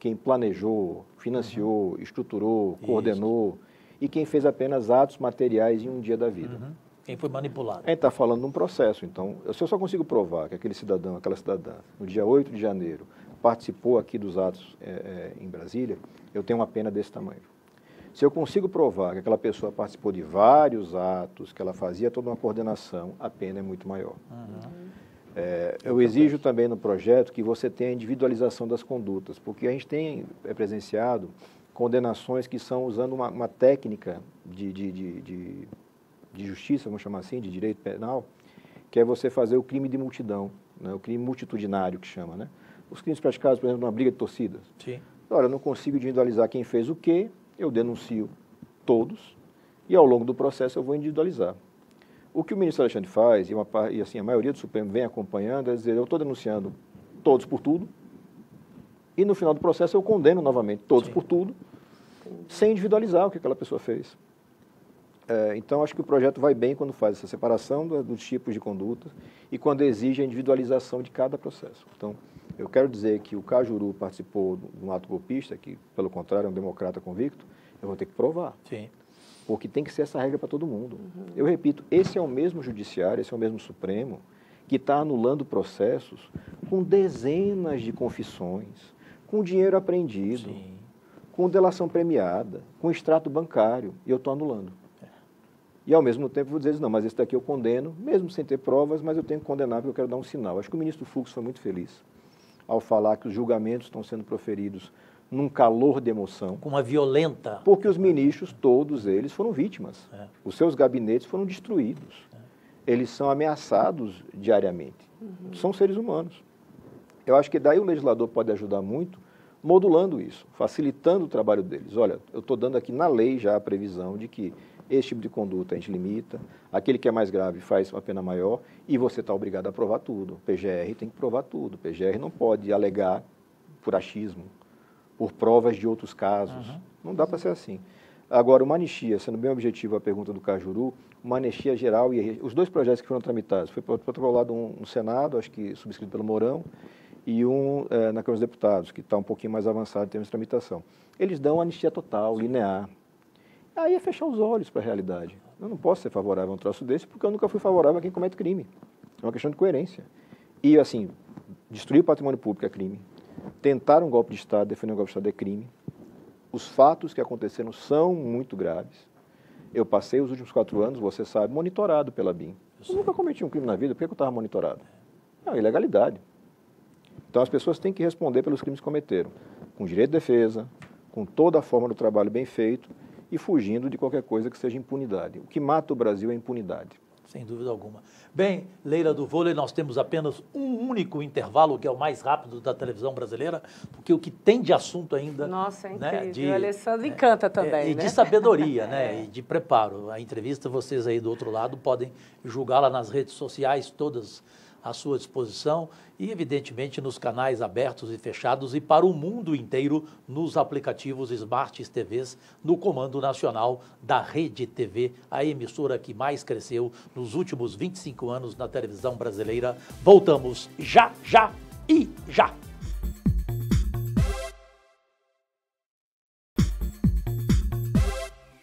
quem planejou, financiou, estruturou, coordenou e quem fez apenas atos materiais em um dia da vida. Quem foi manipulado. A gente está falando de um processo, então, se eu só consigo provar que aquele cidadão, aquela cidadã, no dia 8 de janeiro, participou aqui dos atos em Brasília, eu tenho uma pena desse tamanho. Se eu consigo provar que aquela pessoa participou de vários atos, que ela fazia toda uma coordenação, a pena é muito maior. Eu exijo também no projeto que você tenha a individualização das condutas, porque a gente tem presenciado condenações que são usando uma técnica de justiça, vamos chamar assim, de direito penal, que é você fazer o crime de multidão, né, o crime multitudinário que chama, né? Os crimes praticados, por exemplo, numa briga de torcidas. Sim. Olha, eu não consigo individualizar quem fez o quê, eu denuncio todos e ao longo do processo eu vou individualizar. O que o ministro Alexandre faz, e assim, a maioria do Supremo vem acompanhando, é dizer, eu estou denunciando todos por tudo e no final do processo eu condeno novamente todos por tudo, sem individualizar o que aquela pessoa fez. Então, acho que o projeto vai bem quando faz essa separação dos tipos de conduta e quando exige a individualização de cada processo. Então, eu quero dizer que o Cajuru participou de um ato golpista, que, pelo contrário, é um democrata convicto, eu vou ter que provar. Sim. Porque tem que ser essa regra para todo mundo. Eu repito, esse é o mesmo judiciário, esse é o mesmo Supremo, que está anulando processos com dezenas de confissões, com dinheiro apreendido, com delação premiada, com extrato bancário, e eu estou anulando. E, ao mesmo tempo, vou dizer, não, mas esse daqui eu condeno, mesmo sem ter provas, mas eu tenho que condenar porque eu quero dar um sinal. Acho que o ministro Fux foi muito feliz ao falar que os julgamentos estão sendo proferidos num calor de emoção. Com uma violenta... Porque os ministros, todos eles, foram vítimas. Os seus gabinetes foram destruídos. Eles são ameaçados diariamente. São seres humanos. Eu acho que daí o legislador pode ajudar muito modulando isso, facilitando o trabalho deles. Olha, eu estou dando aqui na lei já a previsão de que esse tipo de conduta a gente limita, aquele que é mais grave faz uma pena maior e você está obrigado a provar tudo. O PGR tem que provar tudo. O PGR não pode alegar por achismo, por provas de outros casos. Não dá para ser assim. Agora, uma anistia, sendo bem objetivo a pergunta do Cajuru, uma anistia geral, e os dois projetos que foram tramitados, foi protocolado um no Senado, acho que subscrito pelo Mourão, e um na Câmara dos Deputados, que está um pouquinho mais avançado em termos de tramitação. Eles dão anistia total, linear. Aí é fechar os olhos para a realidade. Eu não posso ser favorável a um troço desse porque eu nunca fui favorável a quem comete crime. É uma questão de coerência. E, assim, destruir o patrimônio público é crime. Tentar um golpe de Estado, defender um golpe de Estado é crime. Os fatos que aconteceram são muito graves. Eu passei os últimos 4 anos, você sabe, monitorado pela BIM. Eu nunca cometi um crime na vida, por que eu estava monitorado? Não, ilegalidade. Então, as pessoas têm que responder pelos crimes que cometeram, com direito de defesa, com toda a forma do trabalho bem feito, e fugindo de qualquer coisa que seja impunidade. O que mata o Brasil é impunidade. Sem dúvida alguma. Bem, Leila do Vôlei, nós temos apenas um único intervalo, que é o mais rápido da televisão brasileira, porque o que tem de assunto ainda... Nossa, é incrível. Né, O Alessandro encanta também, e né? de sabedoria, né? E de preparo. A entrevista, vocês aí do outro lado podem julgá-la nas redes sociais, todas à sua disposição e, evidentemente, nos canais abertos e fechados e para o mundo inteiro nos aplicativos Smart TVs no Comando Nacional da Rede TV, a emissora que mais cresceu nos últimos 25 anos na televisão brasileira. Voltamos já e já!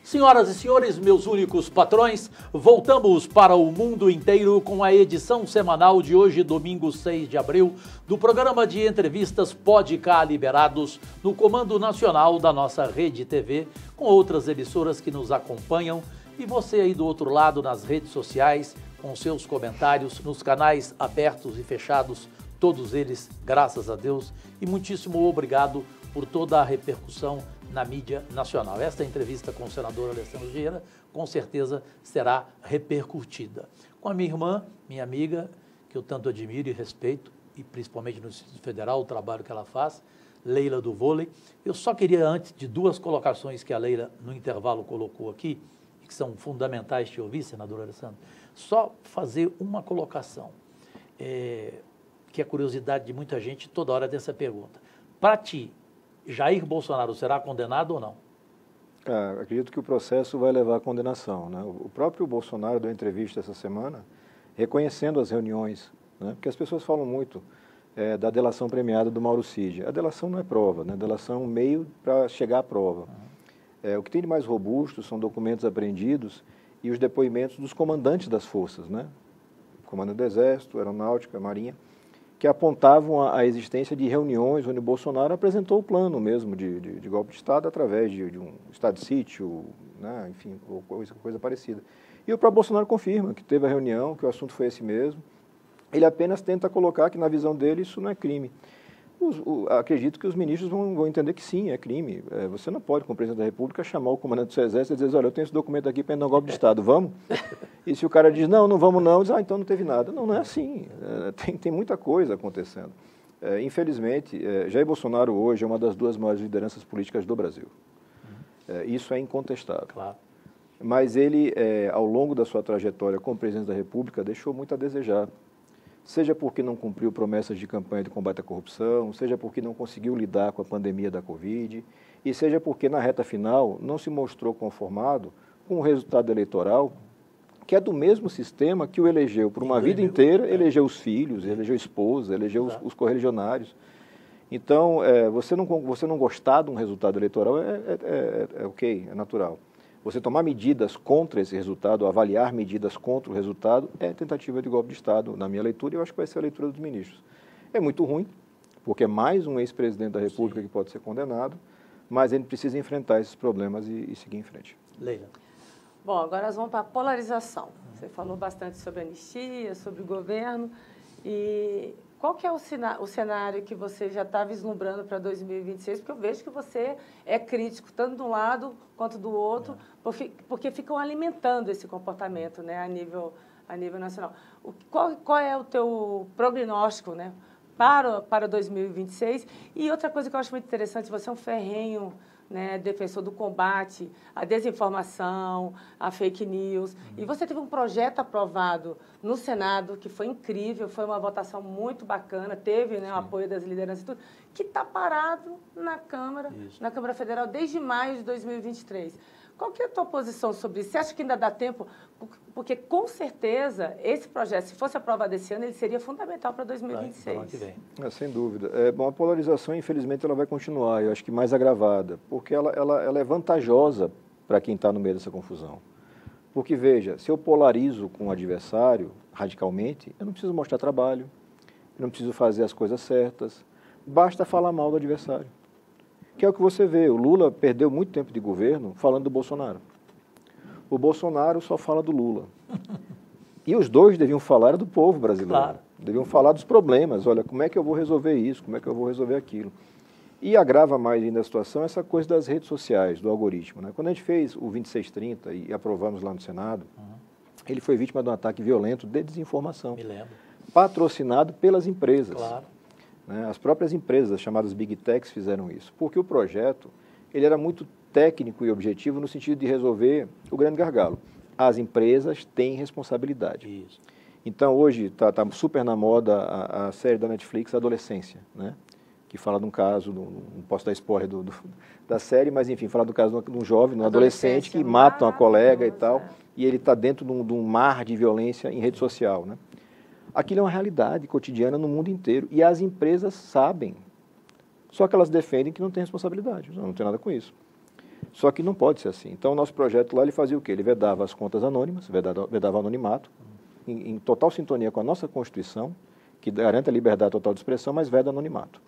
Senhoras e senhores, meus únicos patrões, voltamos para o mundo inteiro com a edição semanal de hoje, domingo 6 de abril, do programa de entrevistas Pode Cá Liberados, no Comando Nacional da nossa Rede TV, com outras emissoras que nos acompanham, e você aí do outro lado nas redes sociais, com seus comentários, nos canais abertos e fechados, todos eles, graças a Deus, e muitíssimo obrigado por toda a repercussão na mídia nacional. Esta entrevista com o senador Alessandro Vieira, com certeza, será repercutida. Com a minha irmã, minha amiga, que eu tanto admiro e respeito, e principalmente no Distrito Federal, o trabalho que ela faz, Leila do Vôlei. Eu só queria, antes de duas colocações que a Leila, no intervalo, colocou aqui, que são fundamentais de ouvir, senador Alessandro, só fazer uma colocação, que é curiosidade de muita gente, toda hora dessa pergunta. Para ti, Jair Bolsonaro será condenado ou não? Acredito que o processo vai levar à condenação, né? O próprio Bolsonaro deu entrevista essa semana reconhecendo as reuniões, né? Porque as pessoas falam muito da delação premiada do Mauro Cid. A delação não é prova, né? A delação é um meio para chegar à prova. O que tem de mais robusto são documentos apreendidos e os depoimentos dos comandantes das forças, né? Comandante do Exército, Aeronáutica, Marinha, que apontavam a existência de reuniões onde Bolsonaro apresentou o plano mesmo de golpe de Estado através de um estado de sítio, né, enfim, ou coisa parecida. E o próprio Bolsonaro confirma que teve a reunião, que o assunto foi esse mesmo. Ele apenas tenta colocar que, na visão dele, isso não é crime. Acredito que os ministros vão entender que sim, é crime. Você não pode, como presidente da República, chamar o comandante do seu exército e dizer, olha, eu tenho esse documento aqui para dar um golpe de Estado, vamos? E se o cara diz, não vamos não, diz, então não teve nada. Não é assim. Tem muita coisa acontecendo. Infelizmente, Jair Bolsonaro hoje é uma das duas maiores lideranças políticas do Brasil. Isso é incontestável. Claro. Mas ele, ao longo da sua trajetória como presidente da República, deixou muito a desejar. Seja porque não cumpriu promessas de campanha de combate à corrupção, seja porque não conseguiu lidar com a pandemia da Covid, e seja porque, na reta final, não se mostrou conformado com o resultado eleitoral, que é do mesmo sistema que o elegeu por uma vida inteira, elegeu os filhos, elegeu a esposa, elegeu os correligionários. Então, você não gostar de um resultado eleitoral é ok, é natural. Você tomar medidas contra esse resultado, avaliar medidas contra o resultado, é tentativa de golpe de Estado, na minha leitura, e eu acho que vai ser a leitura dos ministros. É muito ruim, porque é mais um ex-presidente da República que pode ser condenado, mas ele precisa enfrentar esses problemas e seguir em frente. Leila. Bom, agora nós vamos para a polarização. Você falou bastante sobre anistia, sobre o governo, e qual que é o cenário que você já está vislumbrando para 2026? Porque eu vejo que você é crítico, tanto de um lado quanto do outro, porque ficam alimentando esse comportamento, né, a nível nacional. Qual é o teu prognóstico, né, para 2026? E outra coisa que eu acho muito interessante, você é um ferrenho, né, defensor do combate à desinformação, à fake news. E você teve um projeto aprovado no Senado, que foi incrível, foi uma votação muito bacana, teve, né, o apoio das lideranças e tudo, que está parado na Câmara Federal desde maio de 2023. Qual que é a tua posição sobre isso? Você acha que ainda dá tempo? Porque, com certeza, esse projeto, se fosse aprovado esse ano, ele seria fundamental para 2026. Sem dúvida. Bom, a polarização, infelizmente, ela vai continuar, eu acho que mais agravada, porque ela é vantajosa para quem está no meio dessa confusão. Porque, veja, se eu polarizo com o adversário radicalmente, eu não preciso mostrar trabalho, eu não preciso fazer as coisas certas, basta falar mal do adversário. Que é o que você vê, o Lula perdeu muito tempo de governo falando do Bolsonaro. O Bolsonaro só fala do Lula. E os dois deviam falar do povo brasileiro. Claro. Deviam falar dos problemas. Olha, como é que eu vou resolver isso? Como é que eu vou resolver aquilo? E agrava mais ainda a situação essa coisa das redes sociais, do algoritmo, né? Quando a gente fez o 2630 e aprovamos lá no Senado, ele foi vítima de um ataque violento de desinformação. Me lembro. Patrocinado pelas empresas. Claro. Né? As próprias empresas, as chamadas Big Techs, fizeram isso. Porque o projeto ele era muito técnico e objetivo no sentido de resolver o grande gargalo. As empresas têm responsabilidade. Isso. Então, hoje está super na moda a série da Netflix, Adolescência, né? Que fala de um caso, não posso dar spoiler da série, mas enfim, fala do caso de um jovem, de um adolescente que mata uma colega e tal, e ele está dentro de um mar de violência em rede social, né? Aquilo é uma realidade cotidiana no mundo inteiro, e as empresas sabem, só que elas defendem que não tem responsabilidade, não tem nada com isso. Só que não pode ser assim. Então, o nosso projeto lá, ele fazia o quê? Ele vedava as contas anônimas, vedava o anonimato, em total sintonia com a nossa Constituição, que garante a liberdade total de expressão, mas veda anonimato.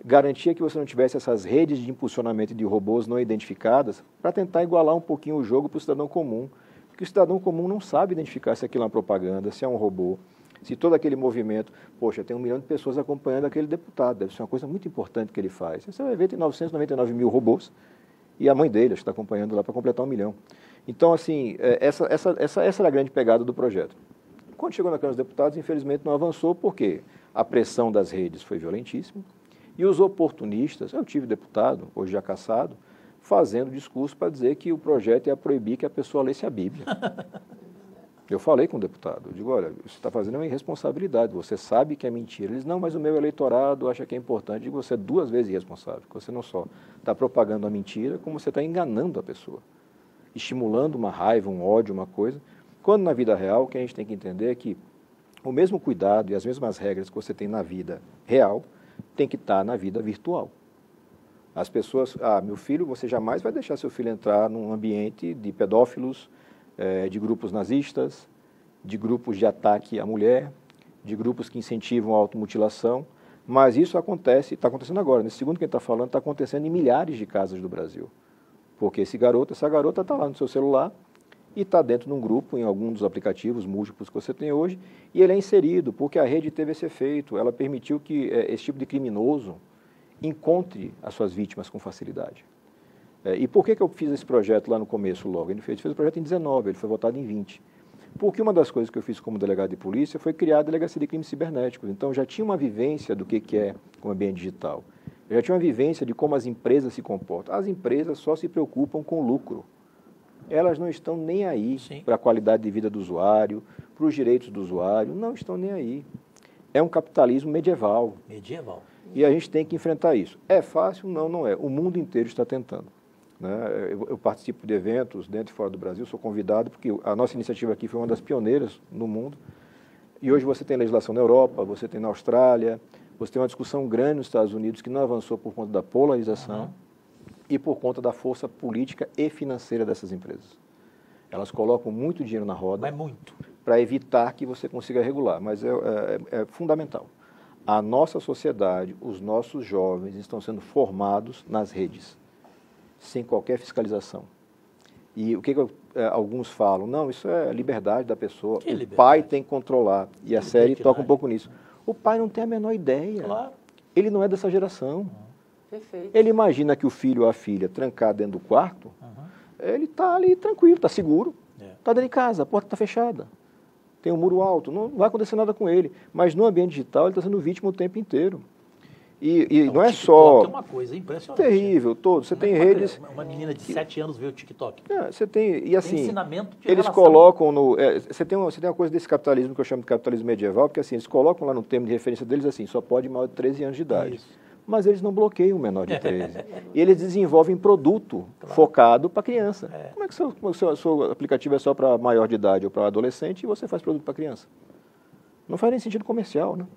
Garantia que você não tivesse essas redes de impulsionamento de robôs não identificadas, para tentar igualar um pouquinho o jogo para o cidadão comum, porque o cidadão comum não sabe identificar se aquilo é uma propaganda, se é um robô, se todo aquele movimento, poxa, tem 1 milhão de pessoas acompanhando aquele deputado, deve ser uma coisa muito importante que ele faz. Você vai ver, tem 999 mil robôs, e a mãe dele está acompanhando lá para completar 1 milhão. Então, assim, essa era a grande pegada do projeto. Quando chegou na Câmara dos Deputados, infelizmente não avançou, porque a pressão das redes foi violentíssima, e os oportunistas, eu tive deputado, hoje já cassado, fazendo discurso para dizer que o projeto ia proibir que a pessoa lesse a Bíblia. Eu falei com o deputado, eu digo, olha, você está fazendo uma irresponsabilidade, você sabe que é mentira. Eles, não, mas o meu eleitorado acha que é importante. Eu digo, você é 2 vezes irresponsável, porque você não só está propagando a mentira, como você está enganando a pessoa, estimulando uma raiva, um ódio, uma coisa. Quando na vida real, o que a gente tem que entender é que o mesmo cuidado e as mesmas regras que você tem na vida real, tem que estar na vida virtual. As pessoas, meu filho, você jamais vai deixar seu filho entrar num ambiente de pedófilos, de grupos nazistas, de grupos de ataque à mulher, de grupos que incentivam a automutilação, mas isso acontece, está acontecendo agora, nesse segundo que a gente está falando, está acontecendo em milhares de casas do Brasil, porque essa garota está lá no seu celular e está dentro de um grupo, em algum dos aplicativos múltiplos que você tem hoje, e ele é inserido, porque a rede teve esse efeito, ela permitiu que esse tipo de criminoso encontre as suas vítimas com facilidade. E por que eu fiz esse projeto lá no começo logo? Ele fez o projeto em 19, ele foi votado em 20. Porque uma das coisas que eu fiz como delegado de polícia foi criar a Delegacia de Crimes Cibernéticos. Então, já tinha uma vivência do que é o ambiente digital. Eu já tinha uma vivência de como as empresas se comportam. As empresas só se preocupam com lucro. Elas não estão nem aí para a qualidade de vida do usuário, para os direitos do usuário, não estão nem aí. É um capitalismo medieval. Medieval. E a gente tem que enfrentar isso. É fácil? Não, não é. O mundo inteiro está tentando. Né? Eu participo de eventos dentro e fora do Brasil, sou convidado, porque a nossa iniciativa aqui foi uma das pioneiras no mundo. E hoje você tem legislação na Europa, você tem na Austrália, você tem uma discussão grande nos Estados Unidos que não avançou por conta da polarização e por conta da força política e financeira dessas empresas. Elas colocam muito dinheiro na roda para evitar que você consiga regular, mas é fundamental. A nossa sociedade, os nossos jovens estão sendo formados nas redes, sem qualquer fiscalização. E o que alguns falam? Não, isso é liberdade da pessoa, o pai tem que controlar, e a série toca um pouco nisso. O pai não tem a menor ideia, ele não é dessa geração. Perfeito. Ele imagina que o filho ou a filha, trancado dentro do quarto, ele está ali tranquilo, está seguro, está dentro de casa, a porta está fechada, tem um muro alto, não vai acontecer nada com ele. Mas no ambiente digital ele está sendo vítima o tempo inteiro. E não é só... É uma coisa impressionante. Terrível, todo. Você tem redes... Uma menina de 7 anos vê o TikTok. Você tem... E assim, tem ensinamento de eles relação. colocam no... Você tem uma coisa desse capitalismo que eu chamo de capitalismo medieval, porque assim, eles colocam lá no termo de referência deles assim, só pode maior de 13 anos de idade. Isso. Mas eles não bloqueiam o menor de 13. E eles desenvolvem produto focado para criança. Como é que o seu aplicativo é só para maior de idade ou para adolescente e você faz produto para criança? Não faz nem sentido comercial, né?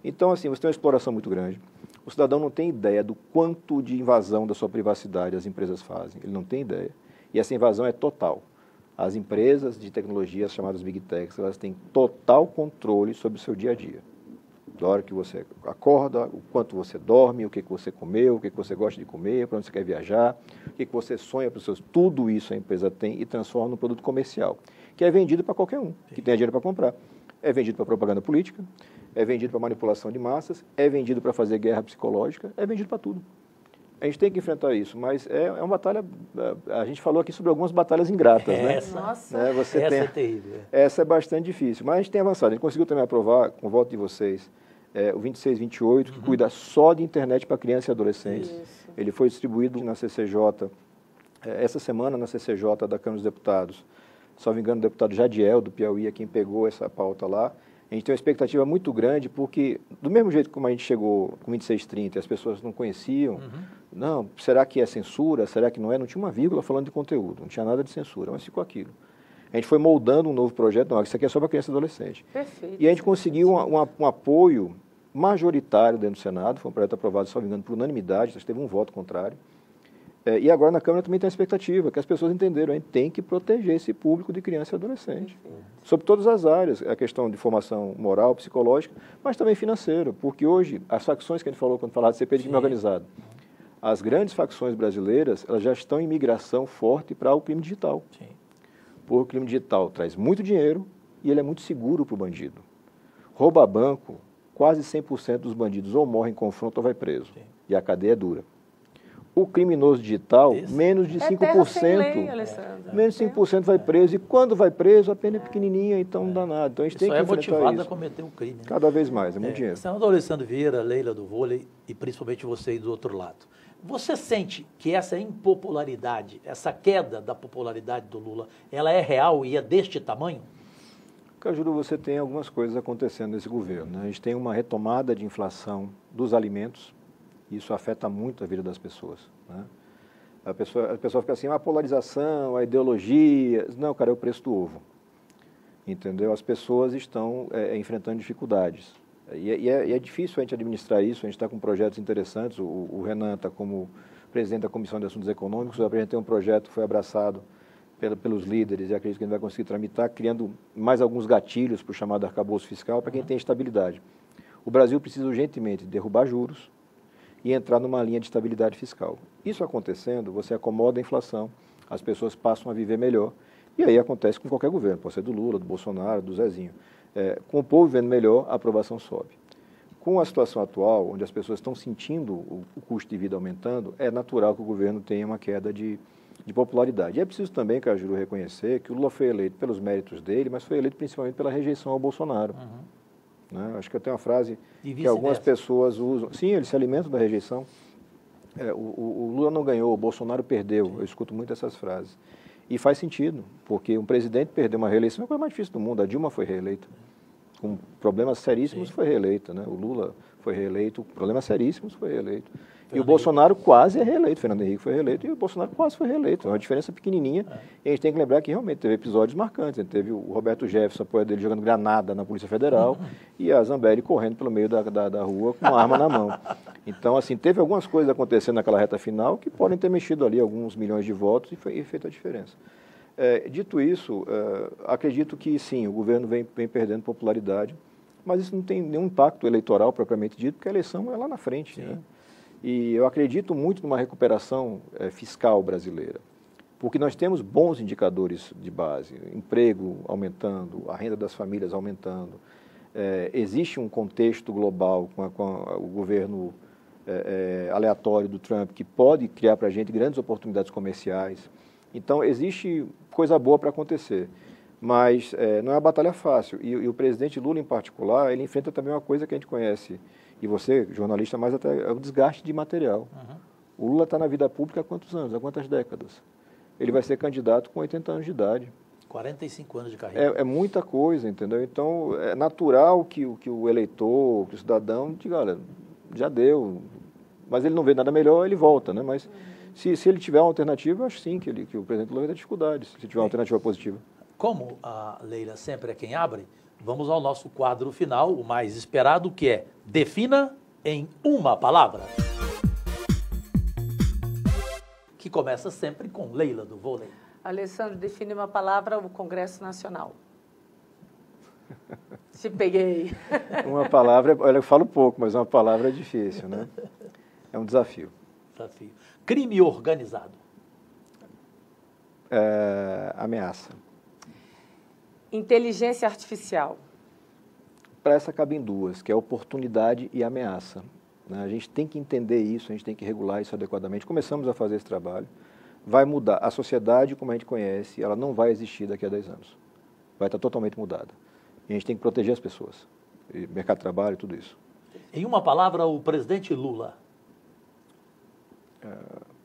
Então, assim, você tem uma exploração muito grande. O cidadão não tem ideia do quanto de invasão da sua privacidade as empresas fazem. Ele não tem ideia. E essa invasão é total. As empresas de tecnologia, chamadas Big Techs, elas têm total controle sobre o seu dia a dia. Da hora que você acorda, o quanto você dorme, o que você comeu, o que você gosta de comer, para onde você quer viajar, o que você sonha para os seus... Tudo isso a empresa tem e transforma num produto comercial, que é vendido para qualquer um, que tenha dinheiro para comprar. É vendido para propaganda política, é vendido para manipulação de massas, é vendido para fazer guerra psicológica, é vendido para tudo. A gente tem que enfrentar isso, mas é uma batalha, a gente falou aqui sobre algumas batalas ingratas, né? Nossa. Né? Essa é terrível. Essa é bastante difícil, mas a gente tem avançado. A gente conseguiu também aprovar, com o voto de vocês, o 2628, que cuida só de internet para criança e adolescente. Isso. Ele foi distribuído na CCJ, essa semana na CCJ da Câmara dos Deputados. Salvo engano, o deputado Jadiel, do Piauí, é quem pegou essa pauta lá. A gente tem uma expectativa muito grande, porque do mesmo jeito como a gente chegou com 2630, as pessoas não conheciam, não, será que é censura, será que não é? Não tinha uma vírgula falando de conteúdo, não tinha nada de censura, mas ficou aquilo. A gente foi moldando um novo projeto, não, isso aqui é só para criança e adolescente. Perfeito. E a gente conseguiu um apoio majoritário dentro do Senado, foi um projeto aprovado, salvo engano, por unanimidade, teve um voto contrário. E agora na Câmara também tem a expectativa, que as pessoas entenderam, a gente tem que proteger esse público de criança e adolescente. Sobre todas as áreas, a questão de formação moral, psicológica, mas também financeira, porque hoje, as facções que a gente falou quando falava de CPI de crime organizado, as grandes facções brasileiras, elas já estão em migração forte para o crime digital. Sim. Porque o crime digital traz muito dinheiro e ele é muito seguro para o bandido. Rouba banco, quase 100% dos bandidos ou morrem em confronto ou vai preso. Sim. E a cadeia é dura. O criminoso digital, menos de 5%, terra sem lei, Alessandro. menos de 5% vai preso. E quando vai preso, a pena é pequenininha, então não dá nada. Então a gente tem que enfrentar motivado isso. a cometer um crime. Né? Cada vez mais, é muito dinheiro. Senador Alessandro Vieira, Leila do vôlei e principalmente você aí do outro lado. Você sente que essa impopularidade, essa queda da popularidade do Lula, ela é real e é deste tamanho? Cajuru, você tem algumas coisas acontecendo nesse governo. Né? A gente tem uma retomada de inflação dos alimentos. Isso afeta muito a vida das pessoas. Né? A pessoa fica assim, a polarização, a ideologia. Não, cara, é o preço do ovo. Entendeu? As pessoas estão enfrentando dificuldades. E é difícil a gente administrar isso. A gente está com projetos interessantes. O Renan está como presidente da Comissão de Assuntos Econômicos. Eu apresentei um projeto que foi abraçado pelos líderes e acredito que a gente vai conseguir tramitar, criando mais alguns gatilhos para o chamado arcabouço fiscal para quem tem estabilidade. O Brasil precisa urgentemente derrubar juros e entrar numa linha de estabilidade fiscal. Isso acontecendo, você acomoda a inflação, as pessoas passam a viver melhor, e aí acontece com qualquer governo, pode ser do Lula, do Bolsonaro, do Zezinho. Com o povo vivendo melhor, a aprovação sobe. Com a situação atual, onde as pessoas estão sentindo o custo de vida aumentando, é natural que o governo tenha uma queda de popularidade. E é preciso também, Cajuru, reconhecer que o Lula foi eleito pelos méritos dele, mas foi eleito principalmente pela rejeição ao Bolsonaro. Né? Acho que eu tenho uma frase que algumas pessoas usam. Sim, eles se alimentam da rejeição. O Lula não ganhou, o Bolsonaro perdeu. Sim. Eu escuto muito essas frases. E faz sentido, porque um presidente perder uma reeleição é a coisa mais difícil do mundo. A Dilma foi reeleita. Com problemas seríssimos foi reeleita. Né? O Lula foi reeleito, com problemas seríssimos foi reeleito. E o Bolsonaro quase é reeleito. Fernando Henrique foi reeleito e o Bolsonaro quase foi reeleito. É uma diferença pequenininha. E a gente tem que lembrar que realmente teve episódios marcantes. A gente teve o Roberto Jefferson, apoio dele, jogando granada na Polícia Federal e a Zambelli correndo pelo meio da rua com uma arma na mão. Então, assim, teve algumas coisas acontecendo naquela reta final que podem ter mexido ali alguns milhões de votos e feito a diferença. Dito isso, acredito que sim, o governo vem perdendo popularidade, mas isso não tem nenhum impacto eleitoral propriamente dito, porque a eleição é lá na frente, né? E eu acredito muito numa recuperação fiscal brasileira, porque nós temos bons indicadores de base, emprego aumentando, a renda das famílias aumentando, existe um contexto global com o governo aleatório do Trump que pode criar para a gente grandes oportunidades comerciais. Então, existe coisa boa para acontecer, mas não é uma batalha fácil. E o presidente Lula, em particular, ele enfrenta também uma coisa que a gente conhece, e você, jornalista, mais até é o desgaste de material. O Lula está na vida pública há quantos anos, há quantas décadas? Ele vai ser candidato com 80 anos de idade. 45 anos de carreira. É muita coisa, entendeu? Então, é natural que o eleitor, que o cidadão diga, olha, já deu, mas ele não vê nada melhor, ele volta, né? Mas se ele tiver uma alternativa, eu acho sim que o presidente Lula vai ter dificuldades, se tiver uma alternativa positiva. Como a Leila sempre é quem abre, vamos ao nosso quadro final, o mais esperado, que é Defina em uma palavra. Que começa sempre com Leila do vôlei. Alessandro, define uma palavra, o Congresso Nacional. Te peguei. Uma palavra, olha, eu falo pouco, mas uma palavra é difícil, né? É um desafio. Desafio. Crime organizado. Ameaça. Inteligência artificial. Para essa cabem duas, que é oportunidade e ameaça. né? A gente tem que entender isso, a gente tem que regular isso adequadamente. Começamos a fazer esse trabalho. Vai mudar. A sociedade, como a gente conhece, ela não vai existir daqui a 10 anos. Vai estar totalmente mudada. E a gente tem que proteger as pessoas. E mercado de trabalho, tudo isso. Em uma palavra, o presidente Lula.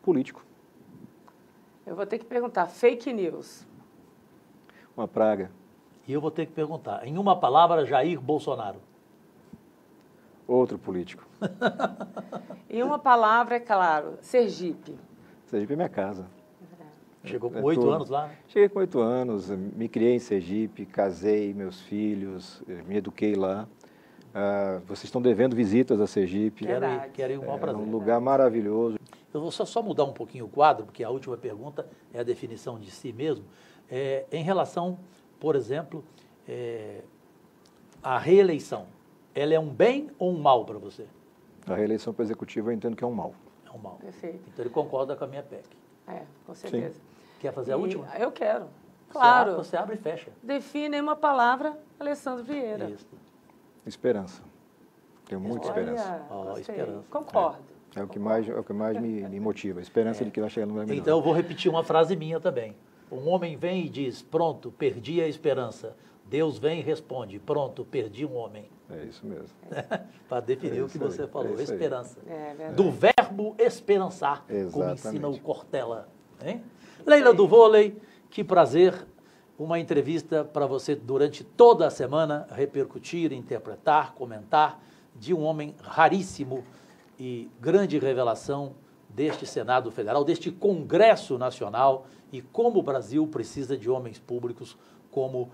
Político. Eu vou ter que perguntar, fake news. Uma praga. E eu vou ter que perguntar, em uma palavra, Jair Bolsonaro. Outro político. Em uma palavra, é claro, Sergipe. Sergipe é minha casa. Chegou com 8 anos lá, né? Cheguei com 8 anos, me criei em Sergipe, casei, meus filhos, me eduquei lá. Vocês estão devendo visitas a Sergipe. Quero ir, um maior prazer. É um lugar maravilhoso. Eu vou só mudar um pouquinho o quadro, porque a última pergunta é a definição de si mesmo. Em relação, por exemplo, à reeleição, ela é um bem ou um mal para você? A reeleição para o executivo eu entendo que é um mal. É um mal. Perfeito. Então ele concorda com a minha PEC. Com certeza. Sim. Quer fazer a última? Eu quero. Claro. Você abre e fecha. Define em uma palavra, Alessandro Vieira. Isso. Esperança. Tenho muita esperança. Gostei. Esperança. Concordo. É o que mais me motiva. A esperança de que vai chegar no lugar melhor. Então eu vou repetir uma frase minha também. Um homem vem e diz, pronto, perdi a esperança. Deus vem e responde, pronto, perdi um homem. É isso mesmo. Para definir o que você falou, esperança. Verdade. Do verbo esperançar, como Exatamente. ensina o Cortella. Hein? Leila do Vôlei, que prazer. Uma entrevista para você durante toda a semana repercutir, interpretar, comentar de um homem raríssimo e grande revelação deste Senado Federal, deste Congresso Nacional e como o Brasil precisa de homens públicos como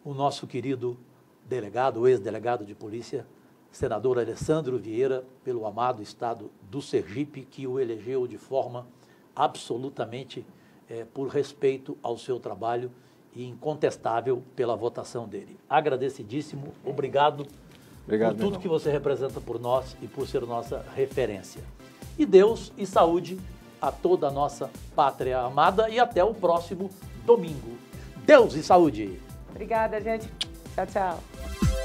o nosso querido delegado, o ex-delegado de polícia, senador Alessandro Vieira, pelo amado estado do Sergipe, que o elegeu de forma absolutamente por respeito ao seu trabalho e incontestável pela votação dele. Agradecidíssimo, obrigado por tudo que você representa por nós e por ser nossa referência. E Deus e saúde a toda a nossa pátria amada e até o próximo domingo. Deus e saúde! Obrigada, gente. Tchau, tchau.